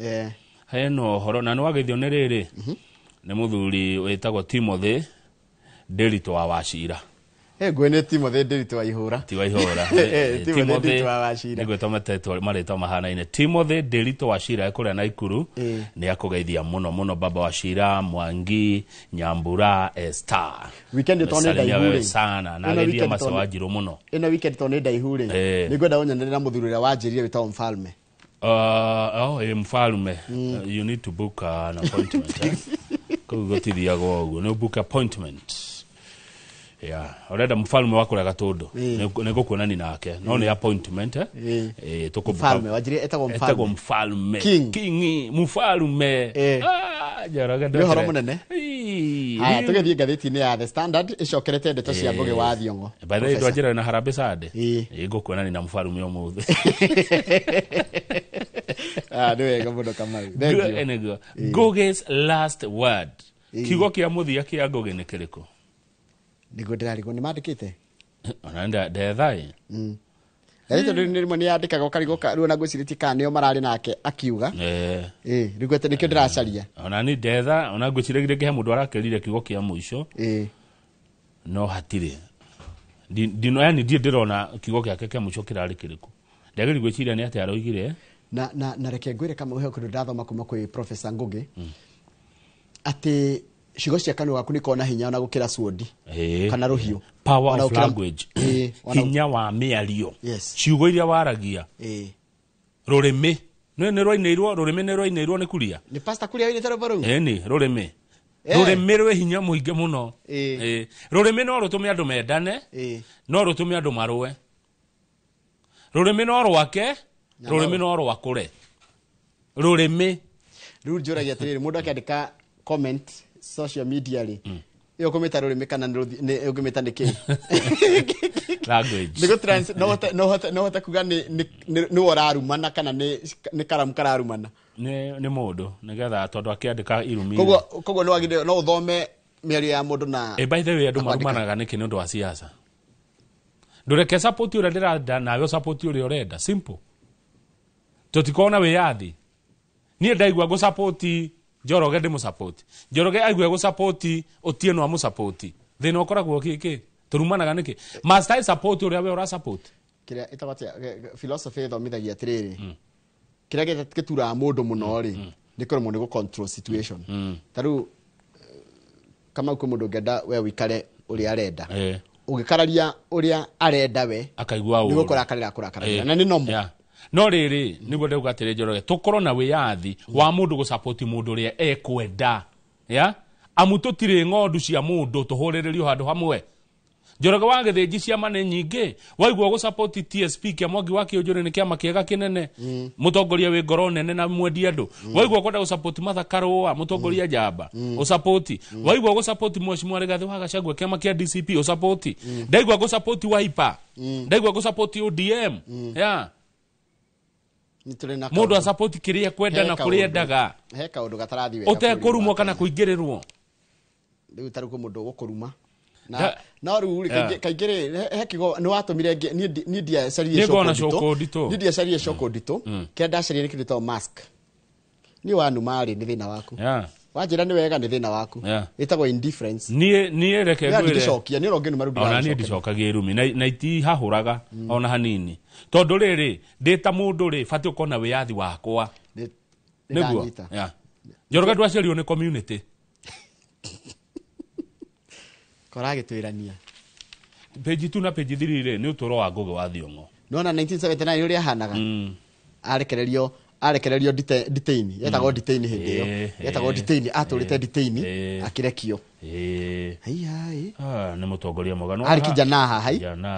hena ũhoro na nĩ wagĩthio nĩ rĩrĩ nĩ mũthuri wĩtagwo Timothy Derito wa Wachira Ngwene Timothy Ndiritu wa Ihura. Ti wa Ihura. Timothy Ndiritu wa Wachira. Nigwe tomatetwa marĩtwa mahanaine. Timothy Ndiritu wa Wachira ekũrĩa Naikuru nĩ akũgeithia mũno baba Wachira, Mwangi, Nyambura, Esther. Weekend tonenda Ihura sana na ageithia Masawa Njirũ mũno. Ina weekend tonenda Ihura. Nĩngwenda ũnyanĩre na mũthuri ũrĩa wanjĩrire wĩtagwo Mfalme. Mfalme. You need to book an appointment. Kugotithia go no book appointment. Yeah, oreda Mfalme wako la Gatundu nego kuonani nake no ni appointment tuko Mfalme wajiri etagwo Mfalme King Mfalme jaraga ndo horo munene haya tugethie ngathiti ni ya The Standard icokerete ndeto cia Ngugi wa Thiong'o by the way twajira na Harambee Sade ego kuonani na Mfalme umuthi ni wega muno kama nego Ngugi's last word kiugo kia muthia kia Ngugi ni kiriko Nigo ndirarigwo ni mandikite onanda ndethai Rito ni mwe ni andikaga ukarigoka ruo na gwiciriti kanio marari nake akiuga rigwete nikio ndiracaria ona ni ndetha ona gwiciregire ke mundu arakerire kiugo kia muico no hatire dino yani ndirona kiugo kiake kia muico kirari kiriku ndagiri gwiciria ni ati aroigire na reke ngwire kama uhe kundu ndathoma kuma kwi Professor Ngugi ati ciugo cia kanua gaku ni kona hinya na gukira sword kana ruhiu power of language hinya wa miario ciugo iria waragia rurimi ni roineirwo rurimi ni roineirwo ni kuria ni pastor kuria wini taro baru ni rurimi rurimi rwe hinya muinge muno rurimi no rutume andu mendane no rutume andu marwe rurimi no rwake rurimi no rwakure rurimi ruru joragia tiriri mundu akiandika comment social media ri iyo kometa rurimi kana ni ugimeta niki language nigo trans no hota kuga ni wararumana kana ni karamu kararumana ni mundu nigetha tondu akiandika irumi kogo no agide no uthome miario ya mundu na by the way andu marumanaga niki ni undu wa siasa ndureke support uri ndirada nawe support uri urenda simple tutikona wiyathi ni ndaigwa go support Njoroge ndi mu support Njoroge aigwe go support Otieno amu support thina ukoragwo kiki turumanaga niki master support uri awe ora support kiria itabatia philosophy thomithagia tiriri kiria gitura mundu muno ri ndikoro mundu go control situation taru kama uko mundu ngenda we wikare uri arenda ugikararia uria arenda we akaigwa nigo kurakarira na ni nomo no riri niguo ndaugatire Njoroge tukorwo na wiyathi wa mundu go support mundu ria ekwenda ya amututire ng'ondu cia mundu tuhurirerio handu hamwe Njoroge wa githinji cia mane nyingi waigwa go support TSP kia Mwangi wa Kiunjuri ni kiama kiega kinene mutongoria wi ngoro nene na mwendi andu waigwa kwenda go support Martha Karua mutongoria njamba o support waigwa go support Mheshimiwa Rigathi wa Gachagua kiama kia DCP o support ndaigwa go support Wiper ndaigwa go support ODM ya mundu a support kiria kwenda na kuria ndaga heka undu gatarathi wega utekurumwo kana kuingirirwo riu taruko mundu gukuruma na no riu kaingire hekigo ni watumire ni dia carie shoko ni dia carie shoko ndito kenda carie ni kindu mask ni wanu mari ni thina waku wajira ni wega ni thina waku itagwo indifference ni reke ngwire ndicokia ni ronge ni marundi ona ni ndicokagia irumi na iti hahuraga ona hanini tondu riri ndita mundu ri fati ukona wiyathi wakwa niguo Njoroge ndwacerio ni community korage twirania page 2 na page 3 ri ni uturo wa Ngugi wa Thiong'o nona 1979 uri ahanaga arekererio detain yetagwo detain hindi yo yetagwo detain aturite detain akirekio hai ni mutongoria mogano ari kijana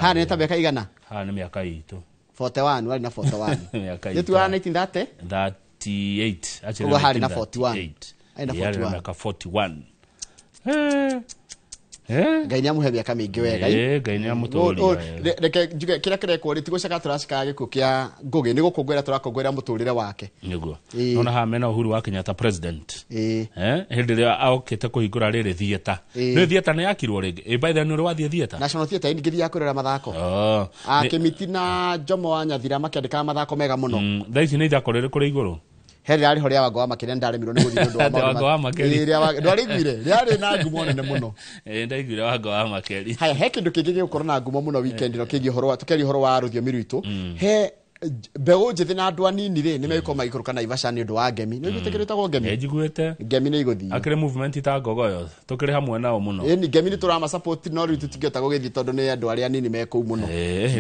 ha ni tabeka igana ha ni miaka itu 41 wali na 41 yetu wa 1930 38 actually hari na 41 aina 41 miaka 41 Ngai nyamuhe miaka mingi wega Ngai nyamutoria reke njuge kira kireko ri tigocaka turacika gikuo kia Ngugi ni gukungwira turakungwira muturire wake niguo nona ha mena Uhuru wa Kenyatta president hindi ria aukite kuhingura riri theater ni theater ni yakirwo ringi by the way ni wathie theater National Theatre ni githia kurera mathako akimiti na Jomo wa Nyathira makiandika mathako mega muno thaici ni ithako riri kuri iguru Heri ari horia wago wa makere ndaremirwo ni guthii ndu wa wago wa makere ndwariguire riari na ngumo nene muno ndaiguire wago wa makere haya he kindu kingi gikoro na ngumo muno weekend no kingi horo tukeri horo wa ruthiomi rwitu he mbegu njithi na andu anini ri ni megiko magikuruka na Ivasha ni ndu wa ngemi ni gutekeretagwo ngemi njiguite ngemi ni iguthii akire movement ita ngogoyo tukiri hamwe nao muno ni ngemi ni turama support no ritu tingeta gugithi tondu ni andu ari anini meku muno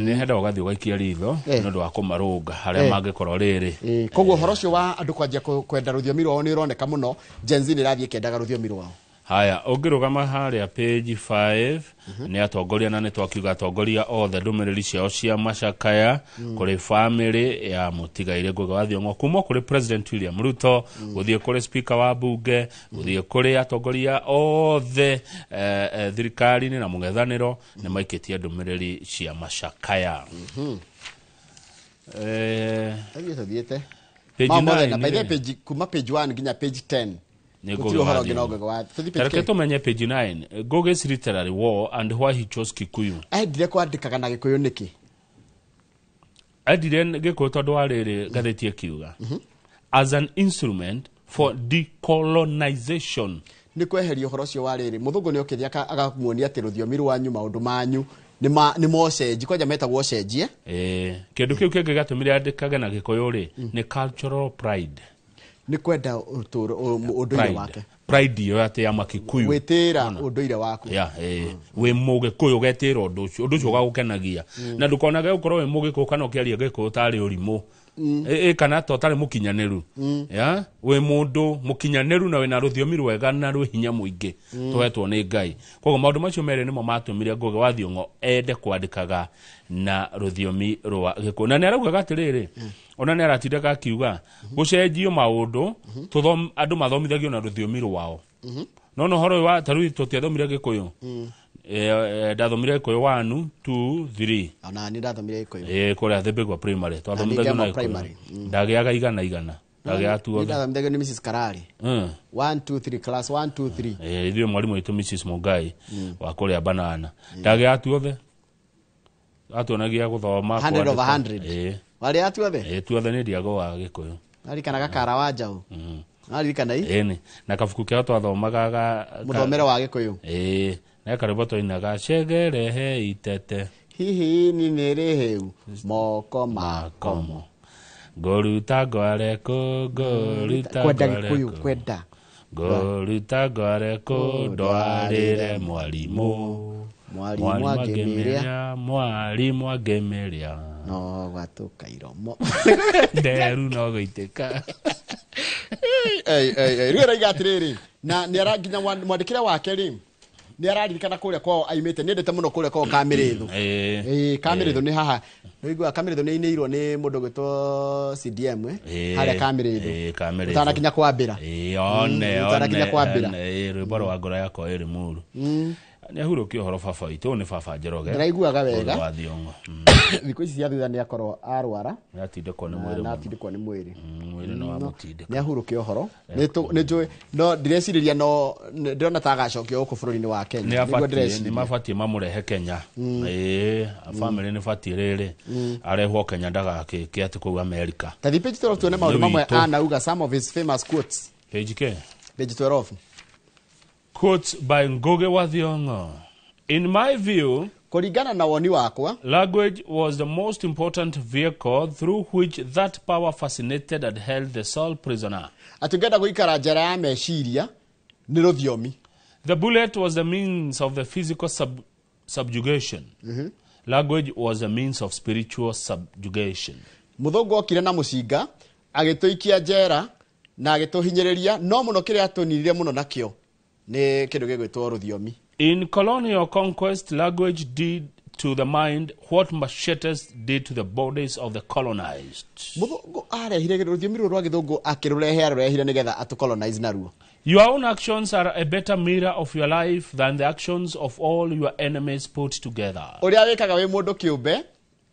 ni henda ugathi ugaikia ritho ni ndu wa kumarunga haria mangikorwo riri koguo horo cio wa andu kwanjia kwenda ruthiomi rwao ni ironeka muno Gen Z ni rathie kendaga ruthiomi rwao haya ungirugama haria page 5 ni atongoria na ni twakiuga atongoria othe ndumiriri ciao cia macakaya kuri family ya mutigaire Ngugi wa Thiong'o kuma kuri President William Ruto guthie kuri speaker wa bunge guthie kuri atongoria othe thirikari na mungethaniro ni maikitie ndumiriri cia macakaya agiye tuthiete page 9 page kuma page 1 nginya page 10 Tareke tumenye page 9 Ngugi's literary war and why he chose Kikuyu. Aendire kwandikaga na Gikuyu niki? Aendire Gikuyu tondu wa riri gatheti akiuga as an instrument for decolonization. Ni kweheria uhoro cio wa riri muthungu ni okithia agamuonia ati ruthiomi rwanyu maundu manyu ni mocenji kwanja metagwo cenjie kindu kiu kingi gatumire andikaga na Gikuyu ri ni cultural pride. Ni kwenda unduire wake pride yo ate ya Makikuyu wetera unduire waku we Mugikuyu getira undu ucio ugagukenagia na ndukonaga ukorwo we Mugikuyu kana ukiaria Gikuyu tari urimu kana to tari mukinyaniru ya we mundu mukinyaniru na we na ruthiomi rwega na ruhinya muingi twetwo ni Ngai koguo maundu macio mere nimo matumire Ngugi wa Thiong'o ende kwandikaga na ruthiomi rwa Gikuyu na nerauga atiriri ona ne aratindaka akiuga gucenjio maundu andu mathomithagio na ruthiomi rwao no horo wa taru tutiathomire Gikuyu ndathomire Gikuyu 1 2 3 ona ni ndathomire Gikuyu kuria Thibigwa primary twathomithagio na Gikuyu ndagiaga igana ndagia tuothe ndathomithagio ni Mrs Karari 1 2 3 class 1 2 3 ithuĩ mwarimu witũ Mrs Mugai wa kuria Banana ndagia tuothe atuonagia guthoma 100 over 100 wali atuothe tuothe ni ndiago wa Gikuyu ari kana gakara wa njau ari kana ni na kabuku kia twathomaga muthomero wa Gikuyu na kariboto inaga cegerehe itete hihi ni nere heu moko makomo goruta gwareko goruta kwenda Gikuyu kwenda goruta gwareko ndwarire mwalimu mwalimu agemeria no gwatuka iromo nderu no goiteka rira igatiriri na ni araginya mwandikire wake ri ni araririkana kuria kwao aimite nendete muno kuria kwao Kamirithu Kamirithu ni haha nigua Kamirithu ni inirwo ni mundu gwitwo CDM haria Kamirithu tana kinya kwambira tana kinya kwambira rwimbo rwa ngoro yako iri muru ni ahurukio horo baba itu ni baba Njoroge ndiraiguaga wega wa Thiong'o thikũ ici cia thutha ni akorwo arwara natindikwo ni mwiri mwiri no amutindika ni ahurukio horo ni njui no ndireciriria no ndirona ta agacokio huko bururi-ini wa Kenya ni mabatie mamurehe Kenya family ni batie riri arehwo Kenya ndagakike ati kuu America tathi page 12 tuone maundu mamwe anauga some of his famous quotes page ke page 12 quotes by Ngugi wa Thiong'o. In my view, kuringana na woni wakwa, language was the most important vehicle through which that power fascinated and held the soul prisoner. Atungenda guikara njara ya meciria ni ruthiomi. The bullet was the means of the physical subjugation. Language was the means of spiritual subjugation. Muthungu okire na mucinga agituikia njera na agituhinyiriria no muno kiria atunirire muno nakio ni kindu gigwitwo ruthiomi. In colonial conquest, language did to the mind what machetes did to the bodies of the colonized. Muthungu arehire ruthiomi rwa githungu akirurehe arurehire nigetha atucolonize naruo. Your own actions are a better mirror of your life than the actions of all your enemies put together. Uria wikaga wi mundu kiumbe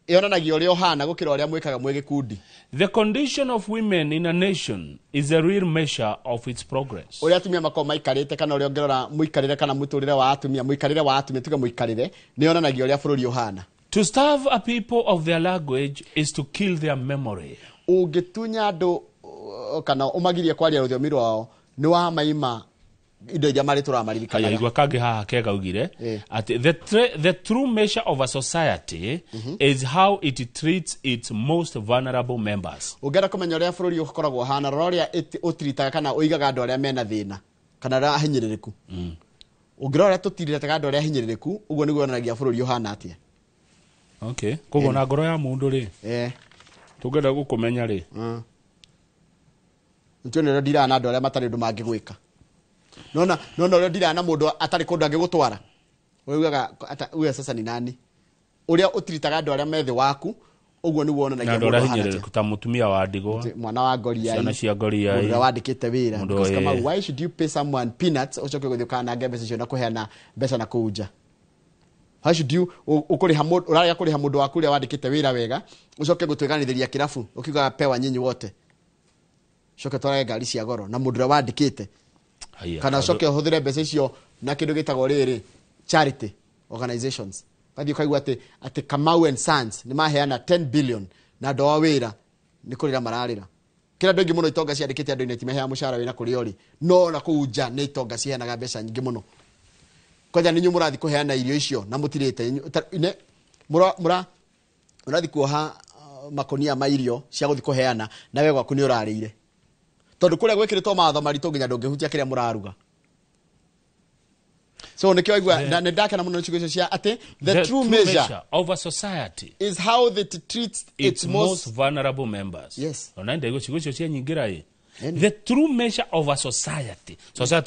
ionanagia uria uhana gukira uria mwikaga mwe gikundi. The condition of women in a nation is a real measure of its progress. Uria atumia mako maikarite kana uria ongerora muikarire kana muturire wa atumia muikarire wa atumia tuge muikarire nionanagia uria bururi uhana. To starve a people of their language is to kill their memory. Ungitunya andu kana umagirie kwaria rũthiomi rwao ni wa maima indo iria marĩ tũramaririkana. Aya igwa kangi haha kega ugire at the true measure of a society is how it treats its most vulnerable members. Ungera kumenya ũrĩa bũrũri ũkoragwo hana roria ũtiritaga kana ũigaga andũ arĩa mena thĩna kana arĩa ahinyĩrĩrĩku. Ungirora tũtiritaga andũ arĩa ahinyĩrĩrĩku ũguo nĩguo onanagia bũrũri ũhana atĩa. Okay, koguo na ngoro ya mundu ri tungenda gukumenya ri ntone ndira na andũ arĩa matarĩ ũndũ mangĩgwĩka. Nona ũrĩa ndira na mũndũ atarĩ kũndũ angĩgũtwara. Uigaga uya sasa ni nani? Ũrĩa ũtiritaga andũ arĩa methe waku ũguo nĩguo onanagia mũndũ ahana atĩa. Ta mutumia wa ndigwa, mwana wa Ngoriai, ciana cia Ngoriai, mũndũ wandĩkĩte wĩra. Because kama why should you pay someone peanuts ucoke gũthiũka na mbeca icio na kũheana mbeca na kũunja? How should you ukuriha mũndũ ũrarĩa kũriha mũndũ waku ũrĩa wandĩkĩte wĩra wega ucoke gũtweganithĩria kirabu ukiuga pewa nyinyi wote coke twarage ngari cia goro na mũndũ ũrĩa wandĩkĩte kana coke ũhũthĩre mbeca icio na kĩndũ gĩtagwo rĩrĩ charity organizations. Kathi ukaigua atĩ Kamau and Sons nĩ maheana 10 billion na andũ a wĩra nĩ kũrĩra mararĩra. Kila ndongi mũno itonga ciandĩkĩte andũ inĩ timehea mũcara wĩna kũrĩ ori no na kũunja nĩ itonga ciheanaga mbeca nyingĩ mũno. Kwaja ninyu murathi kuheana irio icio na mutirite ne murathi kuoha makonia ma irio cia guthi kuheana na we gwaku ni urarĩire tondu kuria gwĩkĩrĩtwo matho maritũ nginya ndũngĩhutia kĩrĩa mũraruga. So nikio igwa na ndakena muno nicigo icio cia ati the true measure of a society is how it treats its most vulnerable members. Yes. Ona ndego cigo icio cia nyingira the true measure of a society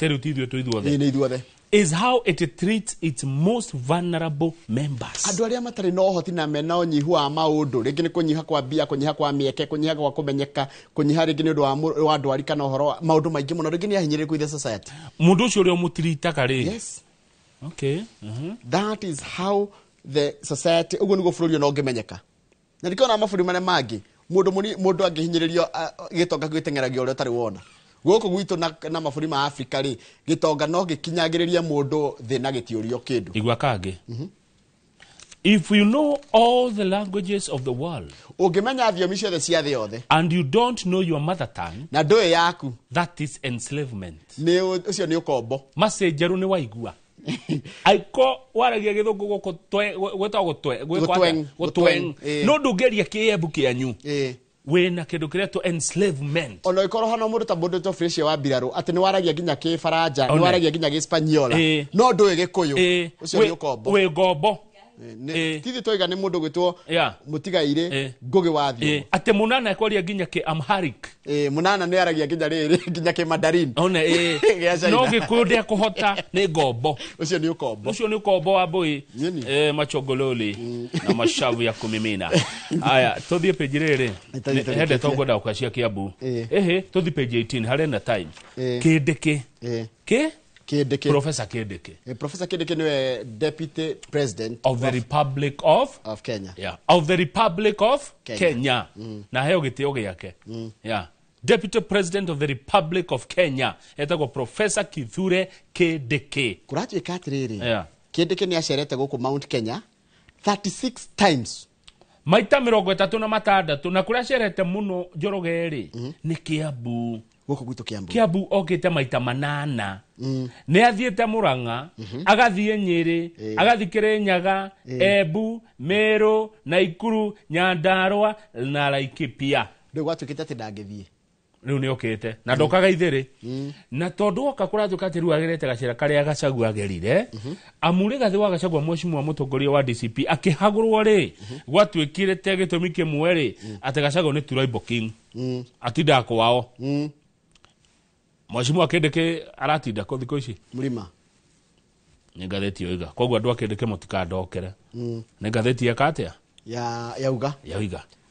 rutithio tu ithuothe is how it treats its most vulnerable members. Andũ arĩa matarĩ na ũhoti na mena ũnyihu wa maũndũ rĩngĩ nĩ kũnyiha kwa mbia, kũnyiha kwa mĩeke, kũnyiha kwa kũmenyeka, kũnyiha rĩngĩ nĩ ũndũ wa ndwari kana ũhoro maũndũ maingĩ mũno rĩngĩ nĩ ahinyĩrĩrĩku the society. Mũndũ ũcio ũrĩa mũtiritaga rĩ. Yes. Okay. That is how the society ũguo nĩguo bũrũri ona ũngĩmenyeka. Na ndikona mabũrũri marĩa mangĩ mũndũ angĩhinyĩrĩrio gĩtonga gĩteng'eragia ũrĩa ũtarĩ wona. Gũkũ gwitũ na mabũrũri ma Afrika rĩ gĩtonga no gĩkinyagĩrĩria mũndũ thĩna gĩtiũrio kĩndũ. Igwa kangi. If you know all the languages of the world, ungimenya thiomi ciothe cia thĩ yothe, and you don't know your mother tongue, na ndũĩ yaku, that is enslavement. Ũcio nĩ ũkombo. Macenjeru nĩ waigua. Aiko waragia gĩthũngũ gũkũ gũtweng no ndũngeria kĩembu kĩanyu wena kĩndũ kĩrĩa to enslavement. Ona ikorwo hana mũndũ ta mũndũ to fresh wa mbirarũ atĩ nĩ waragia nginya kĩfaranja, nĩ waragia nginya gĩspanyola, no ndũĩ gĩkũyũ, ũcio nĩ ũkombo. Wĩ ngombo. Tithi toiga nĩ mũndũ gwĩtwo Mũtigaire Ngũgĩ wa Thiũ. Atĩ Mũnana ekwaria nginya kĩ Amharic. Mũnana nĩ aragia nginya rĩrĩ nginya kĩ Mandarin. No gĩkũyũ ndekũhota nĩ ngombo. Ũcio nĩ ũkombo. Ũcio nĩ ũkombo wa mbũi. Machogololi na mashavu ya kumimina. Aya tuthie page rĩrĩ. Hende tongwenda ũkacia Kiambu. Tuthi page 18 harĩ na time. Kĩndĩkĩ. Kĩndĩkĩ. Professor Kĩndĩkĩ. Professor Kĩndĩkĩ nĩwe Deputy President of the Republic of Kenya. Yeah, of the Republic of Kenya. Na heo gĩtĩo gĩake. Yeah. Deputy President of the Republic of Kenya. Etagwo Professor Kithure Kĩndĩkĩ. Kũratuĩka atĩrĩrĩ. Kĩndĩkĩ nĩ acerete gũkũ Mount Kenya 36 times. Maita 36 na kũrĩa acerete mũno Njoroge nĩ Kiambu. Gũkũ gwitũ Kiambu. Kiambu okĩte maita 8. Nĩ athiĩte Mũrang'a, agathiĩ Nyĩrĩ, agathiĩ Kĩrĩnyaga, Embu, Meru, Naikuru, Nyandarua na Laikipia. Rĩu gwatuĩkĩte atĩ ndangĩthiĩ. Rĩu nĩ okĩte na ndokaga ithĩrĩ. Na tondũ oka kũratuĩka atĩ rĩu agerete gacĩra karĩa Gachagua agerire, amure gathĩ wa Gachagua Mheshimiwa mũtongoria wa DCP akĩhagũrwo rĩ, gwatuĩkire te gĩtũmi kĩmwe rĩ, atĩ Gachagua nĩ tribal king. Atinda kwao. Mheshimiwa Kĩndĩkĩ aratinda kũ thikũ ici Mlima. Nĩ ngathĩti oiga. Koguo andũ a Kĩndĩkĩ mũtikandokere. Nĩ ngathĩti eka atĩa? Yauga.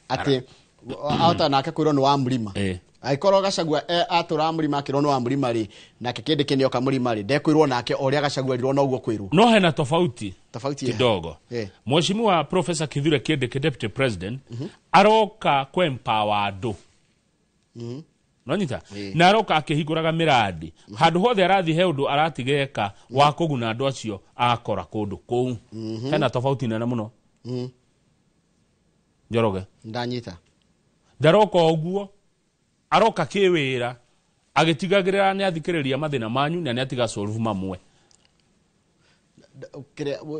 Atĩ ahota nake kwĩrwo nĩ wa Mlima. Aikorwo Gachagua atũra Mlima akĩrwo nĩ wa Mlima rĩ, nake Kĩndĩkĩ nĩ oka Mlima rĩ, ndekwĩrwo nake ũrĩa Gachagua rirwo no ũguo kwĩrwo. No hena tofauti kidogo. Mheshimiwa Professor Kithure Kĩndĩkĩ Deputy President aroka kwempower andũ. Nonyita na aroka akĩhingũraga miradi handũ hothe arathi he ũndũ aratigeka wa kũguna andũ acio akora kũndũ kũu. Hena tofauti nene mũno. Njoroge ndanyita ndaroka ũguo aroka kiwira agitigagirira ni athikiriria mathina manyu na ni atiga solve mamwe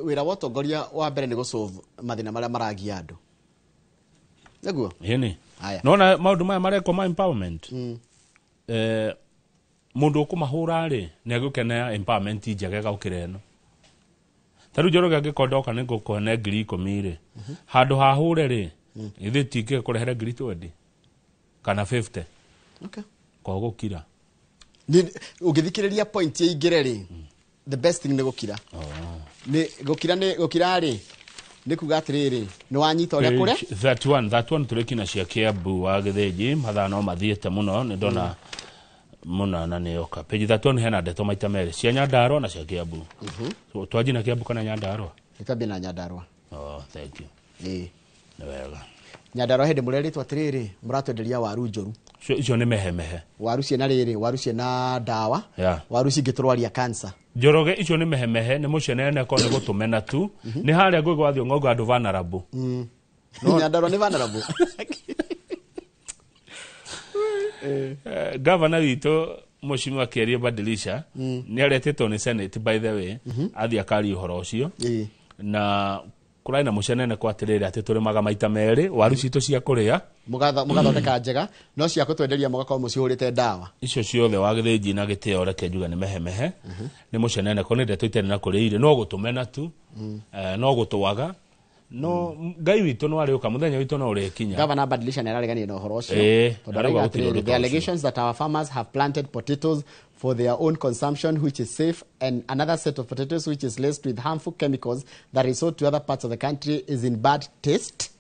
wira wotongoria wa mbere ni gusolve mathina maria maragia andu neguo yeni nona maundu maya mareko ma empowerment mundu ukumahura ri ni agukena empowerment njega gaukireno taru Njoroge agikondoka ni gukone ngiri 10 ri handu hahure ri ithi tike kurehera ngiri 20 kana 50 okay kogukira ni ugithikiriria point ya igire ri the best thing ni gukira ni gukira ri ni kuga atiriri ni wanyita uria kure that one turekina cia Kiambu wa Githinji mathano mathiete muno ni ndona muna na neoka page that one hena ndeto maita meri cia Nyandarua na cia Kiambu so twaji na Kiambu kana Nyandarua itabi na Nyandarua thank you ni wega Nyandarua hindi mureritwa atiriri muratwenderia waru njoru icio ni mehemehe waru cia na riri waru cia na dawa waru cingiturwaria cancer Njoroge icio ni mehemehe ni mucenene ko ni gutumena tu ni haria ngwigo athio ngogo andu vulnerable Nyandarua ni vulnerable Governor wito Mheshimiwa Keria Badilisha ni aretetwo ni Senate by the way athi akari uhoro ucio na kurai na mucenene kwa atiriri ati turimaga maita meri waru citu cia kuria mugathondeka njega no cia kutwenderia mugakora mucihurite dawa icio ciothe wa Githinji na Gitio reke njuga ni mehemehe ni mucenene ko ni ndeto itene na kuriire no gutumena tu no gutuwaga no ngai witu no ari uka muthenya witu no uri kinya Governor Badilisha nararegania no horo ucio the allegations that our farmers have planted potatoes for their own consumption which is safe and another set of potatoes which is laced with harmful chemicals that is sold to other parts of the country is in bad taste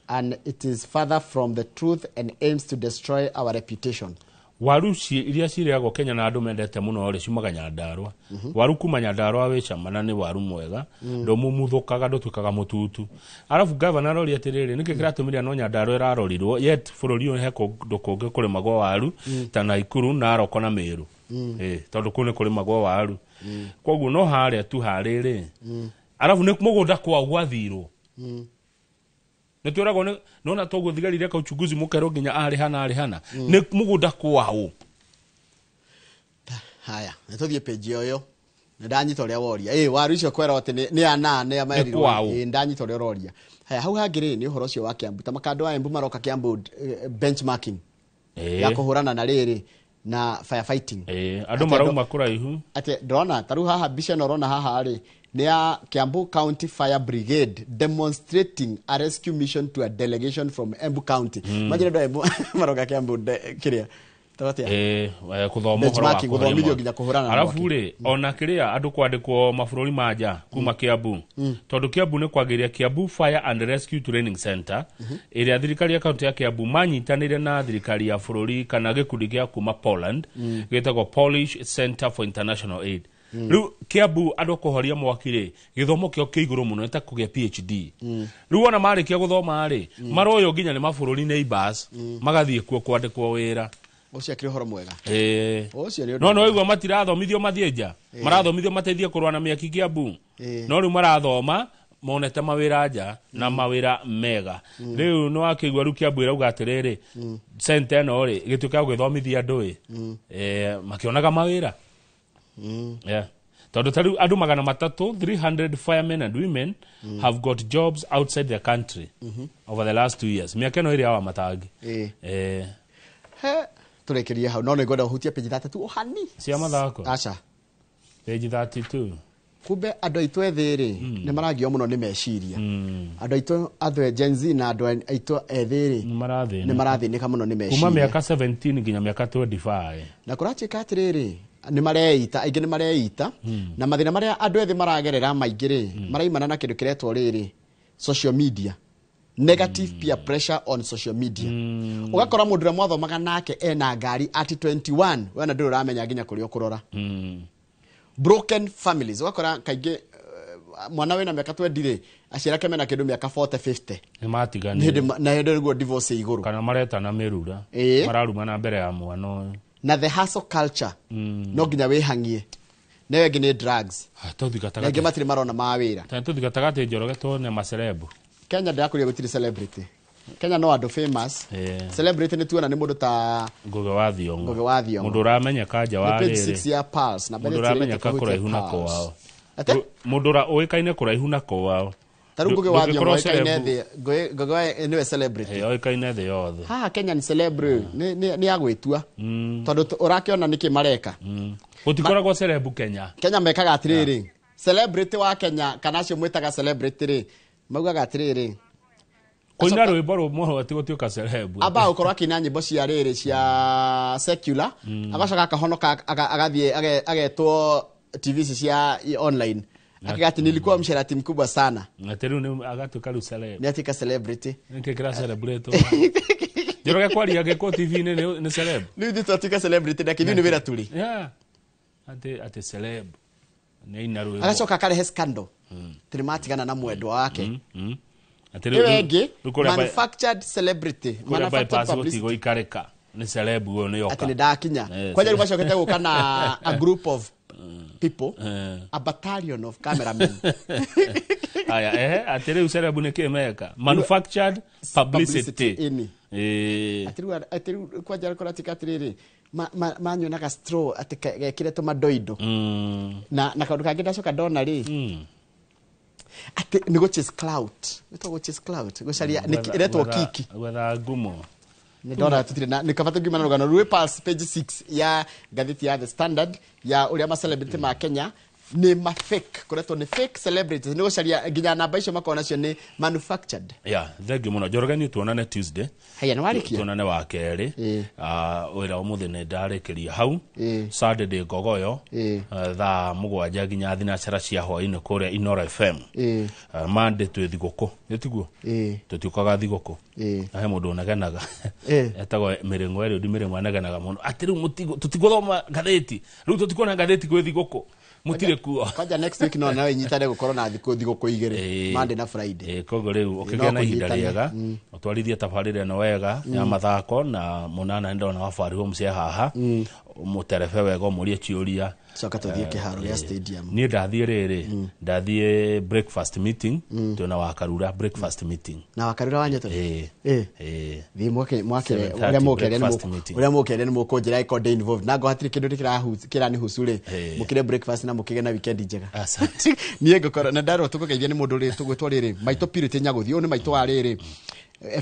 and it is further from the truth and aims to destroy our reputation. Waru iria cireagwo Kenya na andu mendete muno ri ciumaga Nyandarua waru kuma Nyandarua we chamana ni waru mwega ndo mumuthukaga ndutwikaga mututu arafu governor ori atiriri niki kiratumiria no Nyandarua irarorirwo yet bururi yo heko ndukunge kurimagwo waru ta Naikuru na Aroko na Meru tondu kune kurimagwo waru koguo no haria tu hariri arafu ni mugunda kwa gwathirwo Netwerago nona togo thigarire ka uchunguzi mukero nginya ari hana ni mugunda kwao haya nituthie page yoyo ndanyita uria woria waru icio kwera ati ni ana ni amerirwo ndanyita uria woria haya hau hangire ni uhoro ucio wa Kiambu ta makando wa Embu maroka Kiambu benchmarking ya kuhurana na riri na firefighting andu marauma kuraihu ati ndona taru haha bica no rona haha ari ni ya Kiambu County Fire Brigade demonstrating a rescue mission to a delegation from Embu County. Imagine ndo Embu maroka Kiambu kiria tawatia kuthoma kuthomithio nginya kuhurana na arafu ri ona kiria andu kwandikwo mabururi manja kuma Kiambu tondu Kiambu ni kwagiria Kiambu Fire and Rescue Training Center iria thirikari ya kaunti ya Kiambu manyitanire na thirikari ya bururi kana gikundi gia kuma Poland gitagwo Polish Center for International Aid. Riu Kiambu andu kuhoria mwakire githomo kio kiiguru muno eta kugia PhD riu ona marikia guthoma ri maroyo nginya ni mabururi neighbors magathie kuo kwandikwo wira ucio kiri horo mwega ucio ni no igwa matirathomithio mathienja marathomithio mateithie kurwana miaki Kiambu no riu marathoma monete mawira nja na mawira mega riu no akigwa ru Kiambu irauga atiriri center no ri gituka githomithia andu makionaga mawira tondu taru andu 300 firemen and women have got jobs outside the country over the last 2 years miaka no iri awa matangi turekeria hau no ngoda hutia page 32 ohani cia mathako acha page 32 kumbe andu aitu ethiri ni maragio muno ni meciria andu aitu athwe Gen Z na andu aitu ethiri ni marathinika muno ni meciria kuma miaka 17 nginya miaka 25 na kurachika atiriri ni mareita aingi ni mareita na mathina maria andu ethi maragerera maingire maraimana na kindu kiretwo riri social media negative peer pressure on social media ugakora mundu ria mwathomaga nake ena ngari at 21 wena ndu uramenya nginya kuri okurora broken families ugakora kaingi mwana wena miaka 20 aciara kemena kindu miaka 40 50 ni matigani na hendo riguo divorce iguru kana mareta na merura mararuma na mbere ya mwana na the hustle culture no nginya wehangie newe ngine drugs tuthigataga ngi matiri marona mawira tuthigataga te Njoroge tone macerebu Kenya ndakuria gutiri celebrity Kenya no andu famous celebrity ni tuona ni mundu ta Ngugi wa Thiong'o mundu ramenya kanja wa riri 6 year pulse na mundu ramenya ka kuraihu na kwao mundu ra uikaine kuraihu na kwao taru Ngugi wa Thiong'o uikaine thi Ngugi wa niwe celebrity uikaine thi yothe Kenya ni celebrity ni agwitua tondu urakiona niki mareka gutikoragwo celebu Kenya mekaga atiriri celebrity wa Kenya kana cio mwitaga celebrity ri maugaga atiriri koina rwimbo rumwe ati gutioka celebu aba ukorwo akina nyimbo cia riri cia secular agacoka akahonoka agathie agetwo TV cia online akigati nilikuwa msherati mkubwa sana ateru ni agatuka celebu ni atika celebrity nikikira celebrate Joroge kwari ageko TV ni celebu ni ndito atika celebrity lakini ni wira tuli ate celebu ni inaru agacoka akarehe scandal trimatigana na mwendwa wake Ewege, manufactured celebrity, manufactured publicity. Ikareka, ni celebu ni yoka. Atini dakinya. Kwa jari mwasho kete ukana a group of people, a battalion of cameramen. Aya, atiri celebu ni kemeka. Manufactured publicity. Atiri kwa jari kora tikatiri manyo naka straw kire to madoido. Na kaudu kagida shoka dona ri. Ate nigo chase clout. Nito chase clout. Go sharia niretwo kiki. Wetha ngumo. Ni dora tutire na nikabata gimana rugano rwe pulse page 6 ya gatheti ya The Standard ya uria ma celebrity ma Kenya ni ma fake kuretwo ni fake celebrities nigo sharia ginya namba icio makona cio ni manufactured. Thank you muno Joroge ni tuonane Tuesday. Haya ni warikia. Tuonane wa keri. Wira umuthi ne ndarekeria hau. Saturday gogoyo. Tha mugwanja ginya thinacara cia hwaini kuria Inora FM. Monday twi thiguku. Nitiguo. Tutiukaga thiguku. He mundu onagenaga. Etagwo mirengo eri mirengo anagenaga muno. Ati riu mutigo tutiguthoma gatheti. Riu tutikona gatheti kwi thiguku. Mutire kuo. Kaja next week no nawe nyitane gukoro na thiguku igere. Monday na Friday. Kogo riu ukigena ihinda riega. Utwarithia tabarire no wega ya mathako na munana ndo na wafari ho mse haha. Muterefe wega murie ciuria. Soka tuthie kiharo ya stadium. Ni ndathie riri. Ndathie breakfast meeting. Tuna wakarura breakfast meeting. Na wakarura wanyeto. Thi mwake uria mukere ni mukonjira iko involved. Nago hatiri kindu kira ni husure. Mukire breakfast na mukige na weekend njega. Asante. Niye gukora na ndaro tukugeithia ni mundu ri tugwetwo riri. Maito Purity Nyaguthi ni maito wa riri.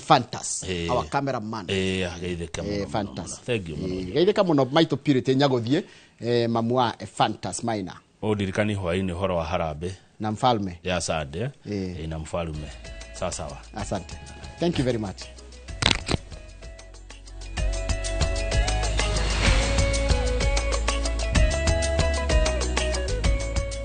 Fantastic. Our cameraman. Geitheka muno. Fantastic. Thank you muno. Geitheka muno Maito Purity Nyaguthi mamwa Fantastic Maina. Odirikani hwaini horo wa harambe na mfalme. Ya sade. Na mfalme. Sawa. Asante. Thank you very much.